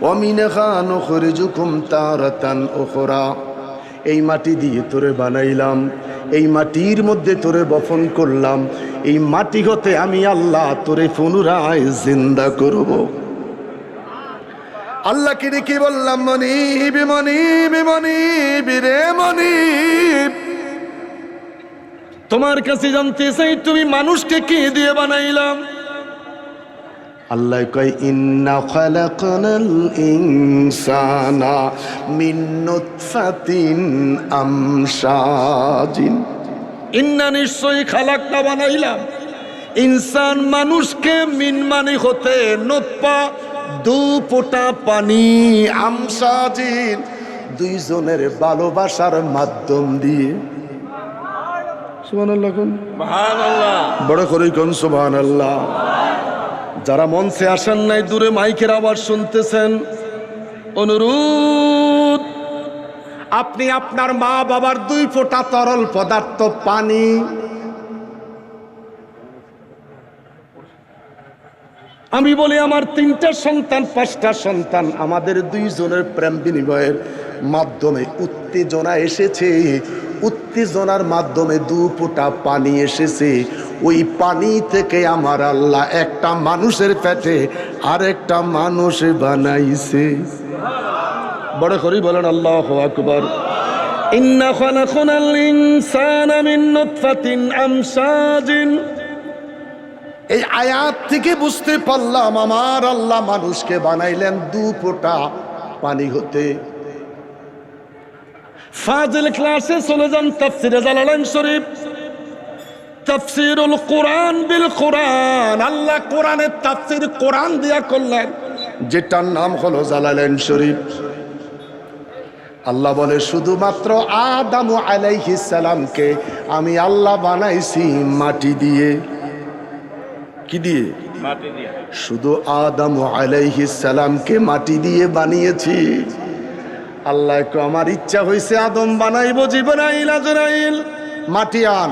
ওয়া মিনহা নুখরিজুকুম তারাতান উখরা। এই মাটি দিয়ে তোরে বানাইলাম, এই মাটির মধ্যে তোরে বপন করলাম, এই মাটি হতে আমি আল্লাহ তোরে পুনরায় জিন্দা করব। আল্লাহকে ডেকে বললাম, মনিব মনিব মনিব রে মনিব, তোমার কাছে জানতে চাই তুমি মানুষকে কি দিয়ে বানাইলাম? আল্লাহ কয়, ইন্না খালাকনাল ইনসানা মিন নুতফাতিন আমশাজিন। ইন্না নিশ্চয় খালাকনা বানাইলাম, ইনসান মানুষকে, মিন মানে হতে, নুতফা 2 ফোঁটা পানি, আমশাজিন 2 জনের ভালোবাসার মাধ্যম দিয়ে। সুবহানাল্লাহ কোন, সুবহানাল্লাহ। বড় করে কোন সুবহানাল্লাহ। যারা মঞ্চে আসেন নাই, দূরে মাইকের আওয়াজ শুনতেছেন, অনুরোধ, আপনি আপনার মা বাবার 2 ফোঁটা তরল পদার্থ পানি আমি বলি আমার 3টা সন্তান 5টা সন্তান, আমাদের 2 জনের প্রেম বিনিময়ের মাধ্যমে উত্তেজনা এসেছে। উত্তেজনার মাধ্যমে 2 ফোঁটা পানি এসেছে। ওই পানি থেকে আমার আল্লাহ একটা মানুষের পেটে আরেকটা মানুষ বানাইছে। বড় করে বলেন আল্লাহু আকবার। ইন্না খালাকনাল ইনসানা মিন নুতফাতিন আমশাজিন। এই আয়াত থেকে বুঝতে পারলাম আমার আল্লাহ মানুষকে বানাইলেন 2 ফোঁটা পানি হতে। ফাজিল ক্লাসে চলে যান তাফসীরে জালালাইন শরীফ, তাফসীরুল কোরআন বিল কোরআন। আল্লাহ কোরআনের তাফসীর কোরআন দিয়া করলেন, যেটার নাম হলো জালালাইন শরীফ। আল্লাহ বলে, শুধুমাত্র আদম আলাইহিস সালামকে আমি আল্লাহ বানাইছি মাটি দিয়ে। কি দিয়ে? মাটি দিয়ে। শুধু আদম আলাইহিস সালামকে মাটি দিয়ে বানিয়েছি। আল্লাহ কো, আমার ইচ্ছা হয়েছে আদম বানাইবো, জিবরাইল আজরাইল মাটি আন।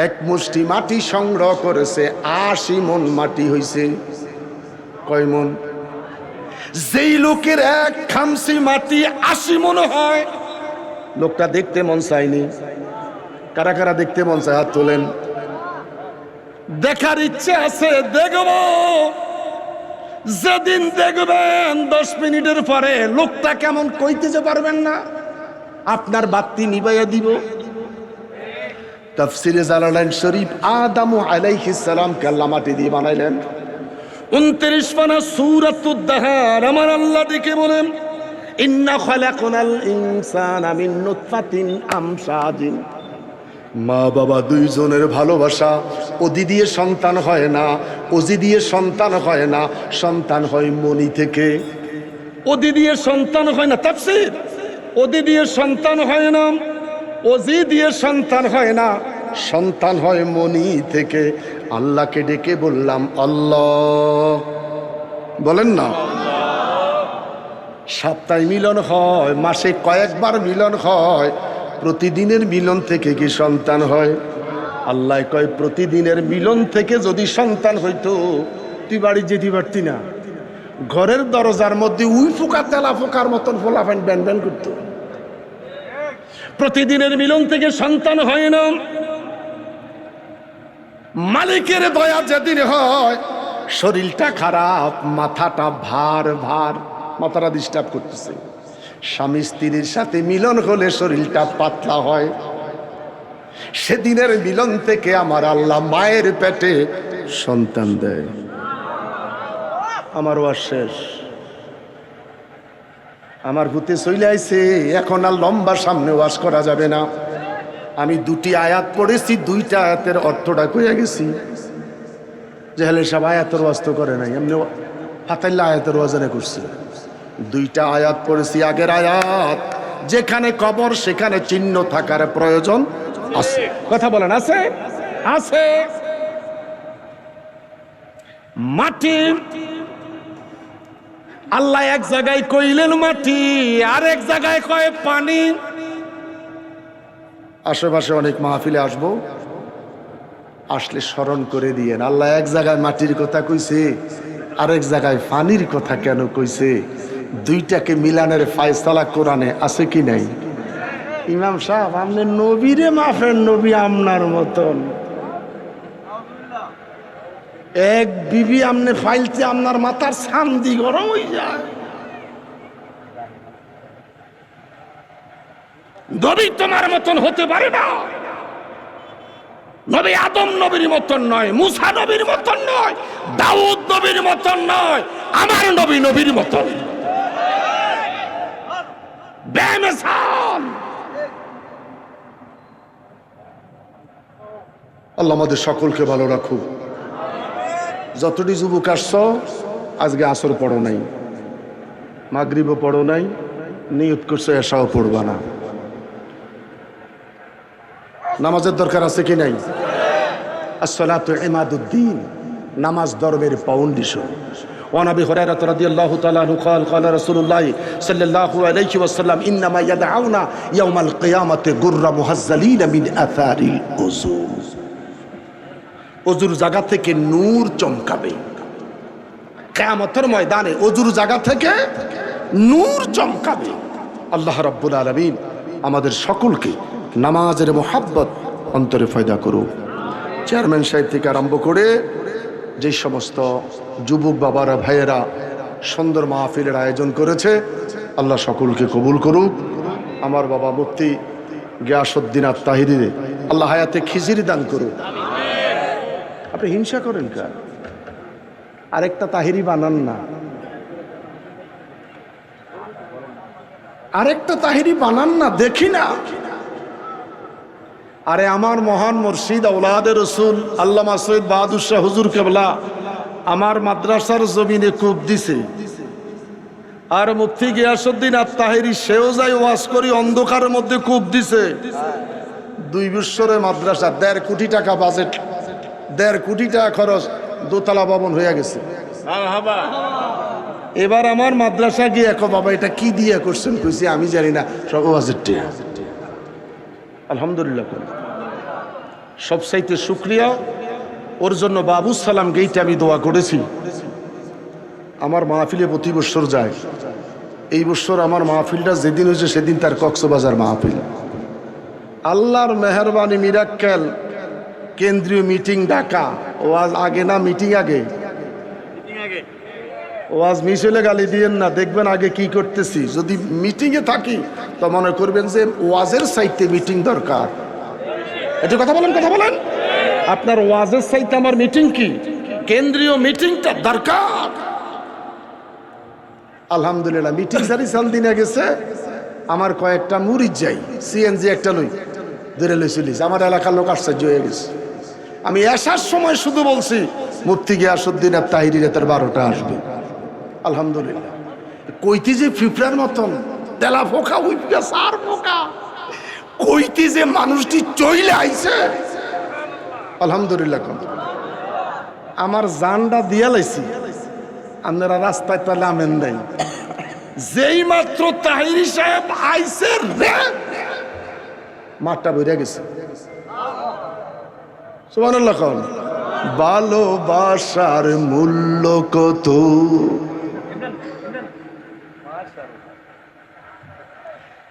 1 মুষ্টি মাটি সংগ্রহ করেছে, 80 মণ মাটি হয়েছে। কয় মণ? যেই লোকের 1 খামসি মাটি 80 মণ হয়, লোকটা দেখতে মন চায়নি। কারা কারা দেখতে মন চায়? হাত তোলেন। দেখার ইচ্ছে আছে, দেখব। যেদিন দেখবেন 10 মিনিটের পরে লোকটা কেমন কইতেছে পারবেন না, আপনার বাতি নিবাইয়া দিব। তাফসিরে জালালাইন শরীফ, আদম আলাইহিস সালাম কে আল্লাহ মাটি দিয়ে বানাইলেন। 29 পারা সূরাতুদ দাহার আমার আল্লাহ দেখে বলেন, ইন্না খালাকনাল ইনসানা মিন নুতফাতিন আমশাজিন। মা বাবা দুইজনের ভালোবাসা, ওদি দিয়ে সন্তান হয় না, ওজি দিয়ে সন্তান হয় না, সন্তান হয় মনি থেকে। ওদি দিয়ে সন্তান হয় না, তাফসীর, ওদি দিয়ে সন্তান হয় না, ওজি দিয়ে সন্তান হয় না, সন্তান হয় মনি থেকে। আল্লাহকে ডেকে বললাম আল্লাহ, বলেন না। সপ্তাহে মিলন হয়, মাসে কয়েকবার মিলন হয়, প্রতিদিনের মিলন থেকে কি সন্তান হয়? আল্লাহ কয় প্রতিদিনের মিলন থেকে যদি সন্তান হইতো তুই বাড়ি যেতে পারতি না, ঘরের দরজার মধ্যে উই ফোকা তেলা ফোকার মতন ফোলাফান ব্যান ব্যান করতো। প্রতিদিনের মিলন থেকে সন্তান হয় না। মালিকের দয়া যেদিন হয়, শরীরটা খারাপ, মাথাটা ভার ভার, মাথাটা ডিস্টার্ব করতেছে। স্বামী স্ত্রীর সাথে মিলন হলে শরীরটা পাতলা হয়। সেদিনের মিলন থেকে আমার আল্লাহ মায়ের পেটে সন্তান দেয়। আমার ওয়াজ শেষ, আমার ভূতে চলে আইছে, এখন আর লম্বা সামনে ওয়াজ করা যাবে না। আমি 2টি আয়াত পড়েছি, 2টা আয়াতের অর্থটা কইয়া গেছি। জেহেলে সব আয়াতের ওয়াজ তো করে নাই, এমনি ফাতাইল্লা আয়াতের ওয়াজনে করছি। 2টা আয়াত পড়েছি। আগের আয়াত, যেখানে কবর সেখানে চিহ্ন থাকার প্রয়োজন আছে। কথা বলেন, আছে? আছে। মাটি আল্লাহ এক জায়গায় কইলেন মাটি, আর এক জায়গায় কয় পানি। আশেপাশে অনেক মাহফিলে আসবো, আসলে স্মরণ করে দিয়েন, আল্লাহ এক জায়গায় মাটির কথা কইছে, আরেক জায়গায় পানির কথা কেন কইছে? 2টাকে মিলানের ফায়সালা কোরআনে আছে কি নাই? ইমাম সাহেব, আপনি নবীরে মাফের নবী আপনার মতন এক বিবি আমনে ফাইলতে আপনার মাথার সান্দি গরম হয়ে যায়। নবী তোমার মতন হতে পারে না। নবী আদম নবীর মতন নয়, মুসা নবীর মতন নয়, দাউদ নবীর মতন নয়, আমার নবী নবীর মতন বেমিসাল। আল্লাহ আমাদের সকলকে ভালো রাখুক। যতটি যুবক আসছ, আজকে আসর পড়ো নাই, মাগরিবও পড়ো নাই, নিয়ত করছো এসাও পড়বা না। নামাজের দরকার আছে কি নাই? আসসালাতু ইমাদুদ্দিন, নামাজ ধর্মের ফাউন্ডেশন। وعن ابي هريره رضي الله تعالى عنه قال قال رسول الله صلى الله عليه وسلم انما يدعون يوم القيامه غر محزلين من اثار الوضوء। ওযুর জায়গা থেকে নূর চমকাবে কিয়ামতের ময়দানে, ওযুর জায়গা থেকে নূর চমকাবে। আল্লাহ রাব্বুল আলামিন আমাদের সকলকে নামাজের মোহাব্বত অন্তরে ফয়দা করুক। চেয়ারম্যান সাহেব থেকে আরম্ভ করে যে সমস্ত যুবক বাবারা ভাইয়েরা সুন্দর মাহফিলের আয়োজন করেছে, আল্লাহ সকলকে কবুল করুক। আমার বাবা মুফতি গিয়াসউদ্দিন আত-তাহিরি, আল্লাহ হায়াতে খিজির দান করুক। আপনি হিংসা করেন কার? আরেকটা তাহিরি বানান না, আরেকটা তাহিরি বানান না, দেখি না। আরে আমার মহান মুর্শিদ আওলাদে রসুল আল্লামা সৈয়দ বাহাদুর শাহ হুজুর কেবলা আমার মাদ্রাসার জমিনে কূপ দিছে, আর মুফতি গিয়াসউদ্দিন আত-তাহিরি সেও যাই ওয়াজ করি অন্ধকারের মধ্যে কূপ দিছে। 2 বছরে মাদ্রাসা 1.5 কোটি টাকা বাজেট, 1.5 কোটি টাকা খরচ, 2তলা ভবন হয়ে গেছে। এবার আমার মাদ্রাসা গিয়ে একো বাবা এটা কি দিয়ে করছেন, কইছি আমি জানি না, সব বাজেটটি। আলহামদুলিল্লাহ, সবচাইতে শুকরিয়া ওর জন্য বাবু সালাম গেইটে আমি দোয়া করেছি। আমার মাহফিলে প্রতি বছর যায়, এই বছর আমার মাহফিলটা যেদিন হয়েছে সেদিন তার কক্সবাজার মাহফিল। আল্লাহর মেহরবানি, মিরাক্কেল, কেন্দ্রীয় মিটিং ঢাকা, ওয়াজ আগে না মিটিং আগে? মিটিং আগে। ওয়াজ মিস হলে গালি দিয়েন না, দেখবেন আগে কি করতেছি। যদি মিটিংয়ে থাকি তো মনে করবেন যে ওয়াজের সাইডে মিটিং দরকার। একটু কথা বলেন, কথা বলেন। আপনার ওয়াজের সাইডে আমার মিটিং কি? কেন্দ্রীয় মিটিংটা দরকার। আলহামদুলিল্লাহ মিটিং সারি সাল দিনে গেছে, আমার কয়েকটা মুরিদ যাই সিএনজি একটা লই ধরে লই চলিস, আমার এলাকার লোক আশ্চর্য হয়ে গেছে। আমি আসার সময় শুধু বলছি মুফতি গিয়াসউদ্দিন আর তাহিরির তার 12টা আসবে। আলহামদুলিল্লাহ কইতি যে ফিফরার মতন তেলা ফোকা উইপা সার ফোকা কইতি যে মানুষটি চইলে আইছে। আলহামদুলিল্লাহ আমার জানটা দিয়া লাইছি, আপনারা রাস্তায় তাহলে আমেন নাই। যেই মাত্র তাহিরি সাহেব আইছে রে মাঠটা বেরিয়ে গেছে। সুবহানাল্লাহ। ভালোবাসার মূল্য কত,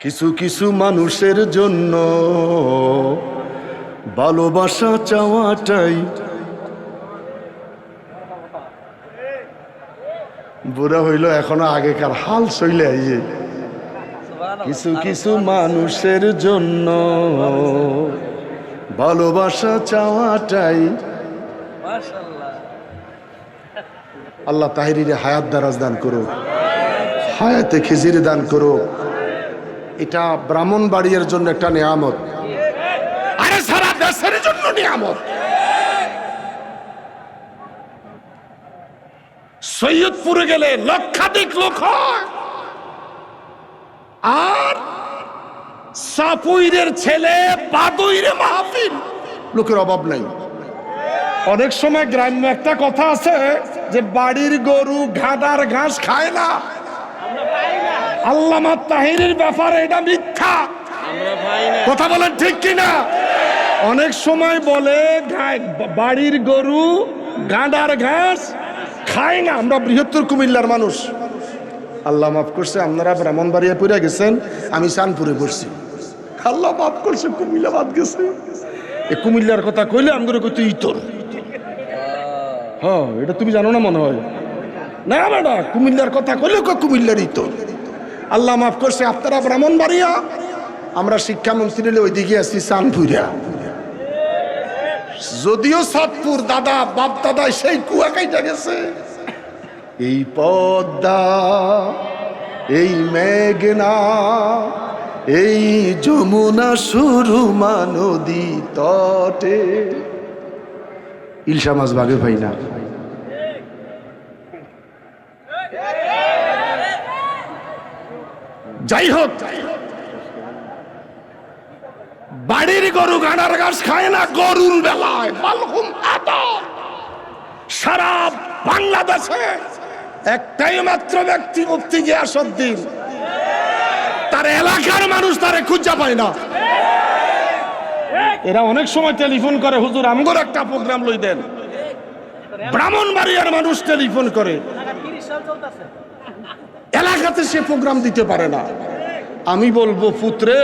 কিছু কিছু মানুষের জন্য ভালোবাসা চাওয়াটাই বুড়া হইল এখনো আগেকার হাল চলে আইয়ে। কিছু কিছু মানুষের জন্য ভালোবাসা চাওয়াটাই। আল্লাহ তাহিরিরে হায়াত দারাজ দান করো, হায়াতে খেজির দান করো। এটা ব্রাহ্মণবাড়িয়ার জন্য একটা নিয়ামত, আরে সারা দেশের জন্য নিয়ামত। সৈয়দপুরে গেলে লক্ষাধিক লোক হয়, আর সাপুইরের ছেলে বাদুইরে মাহফিল, লোকের অভাব নাই। অনেক সময় গ্রাম্য একটা কথা আছে যে বাড়ির গরু ঘাদার ঘাস খায় না। আল্লামা তাহিরির ব্যাপারে এটা মিথ্যা, কথা বলেন ঠিক কিনা? অনেক সময় বলে বাড়ির গরু গাঁদার ঘাস খায় না। আমরা বৃহত্তর কুমিল্লার মানুষ, আল্লাহ মাফ করছে, আপনারা ব্রাহ্মণবাড়িয়া পড়ে গেছেন, আমি চাঁদপুরে পড়ছি। আল্লাহ মাফ করছে, কুমিল্লা বাদ গেছে। এই কুমিল্লার কথা কইলে আমগুলো কইতে ইতর। হ্যাঁ এটা তুমি জানো না মনে হয় না বেটা, কুমিল্লার কথা কইলে কুমিল্লার ইতর। আল্লাহ মাফ করছে, আপনারা ব্রাহ্মণবাড়িয়া, আমরা শিক্ষামন্ত্রী হলে ওইদিকে আসছি চাঁদপুরিয়া। যদিও সাতপুর দাদা বাপ দাদা সেই কুয়া কাইটা গেছে। এই পদ্মা, এই মেঘনা, এই যমুনা সুরমা নদী তটে ইলশা মাছ বাগে ভাই না। যাই হোক, বাড়ির গরু গাঁড়ার ঘাস খায় না, গরুর বেলায় মালহুম আদম। সারা বাংলাদেশে একটাই মাত্র ব্যক্তি মুফতি গিয়াসউদ্দিন, তার এলাকার মানুষ তারে খুঁজা পায় না। এরা অনেক সময় টেলিফোন করে, হুজুর আমগর একটা প্রোগ্রাম লই দেন। ব্রাহ্মণবাড়িয়ার মানুষ টেলিফোন করে, এলাকাতে সে প্রোগ্রাম দিতে পারে না। আমি বলবো পুত্রে,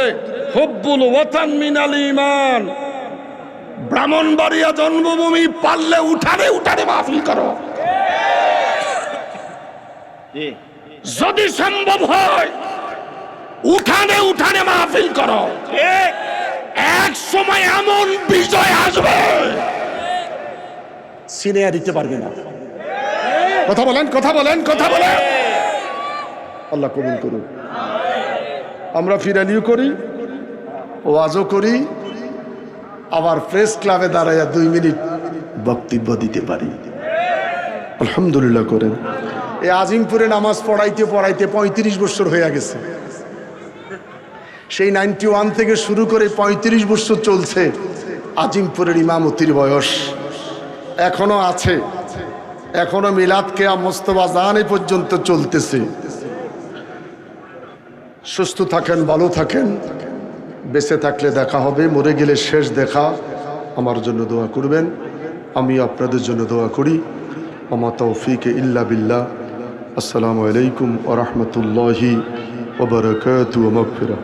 হুব্বুল ওয়াতান মিনাল ঈমান। ব্রাহ্মণবাড়িয়া জন্মভূমি, পারলে উঠানে উঠানে মাহফিল করো, যদি সম্ভব হয় উঠানে উঠানে মাহফিল করো। এক সময় এমন বিজয় আসবে সিনেয়া দিতে পারবে না। কথা বলেন, কথা বলেন, কথা বলেন। আল্লাহ কবুল করুন। আমরা ফিরানিও করি, ওয়াজও করি, আবার প্রেস ক্লাবে দাঁড়াইয়া 2 মিনিট বক্তব্য দিতে পারি। আলহামদুলিল্লাহ করেন। এই আজিমপুরে নামাজ পড়াইতে পড়াইতে 35 বছর হয়ে গেছে। সেই 91 থেকে শুরু করে 35 বছর চলছে আজিমপুরের ইমামতির বয়স। এখনো আছে, এখনো মিলাদ কেয়া মোস্তফা জান পর্যন্ত চলতেছে। সুস্থ থাকেন, ভালো থাকেন, বেঁচে থাকলে দেখা হবে, মরে গেলে শেষ দেখা। আমার জন্য দোয়া করবেন, আমি আপনাদের জন্য দোয়া করি। ওমা তৌফিক ইল্লা বিল্লাহ। আসসালামু আলাইকুম ওয়া রাহমাতুল্লাহি ওয়া বারাকাতুহু ওয়া মাগফিরাহ।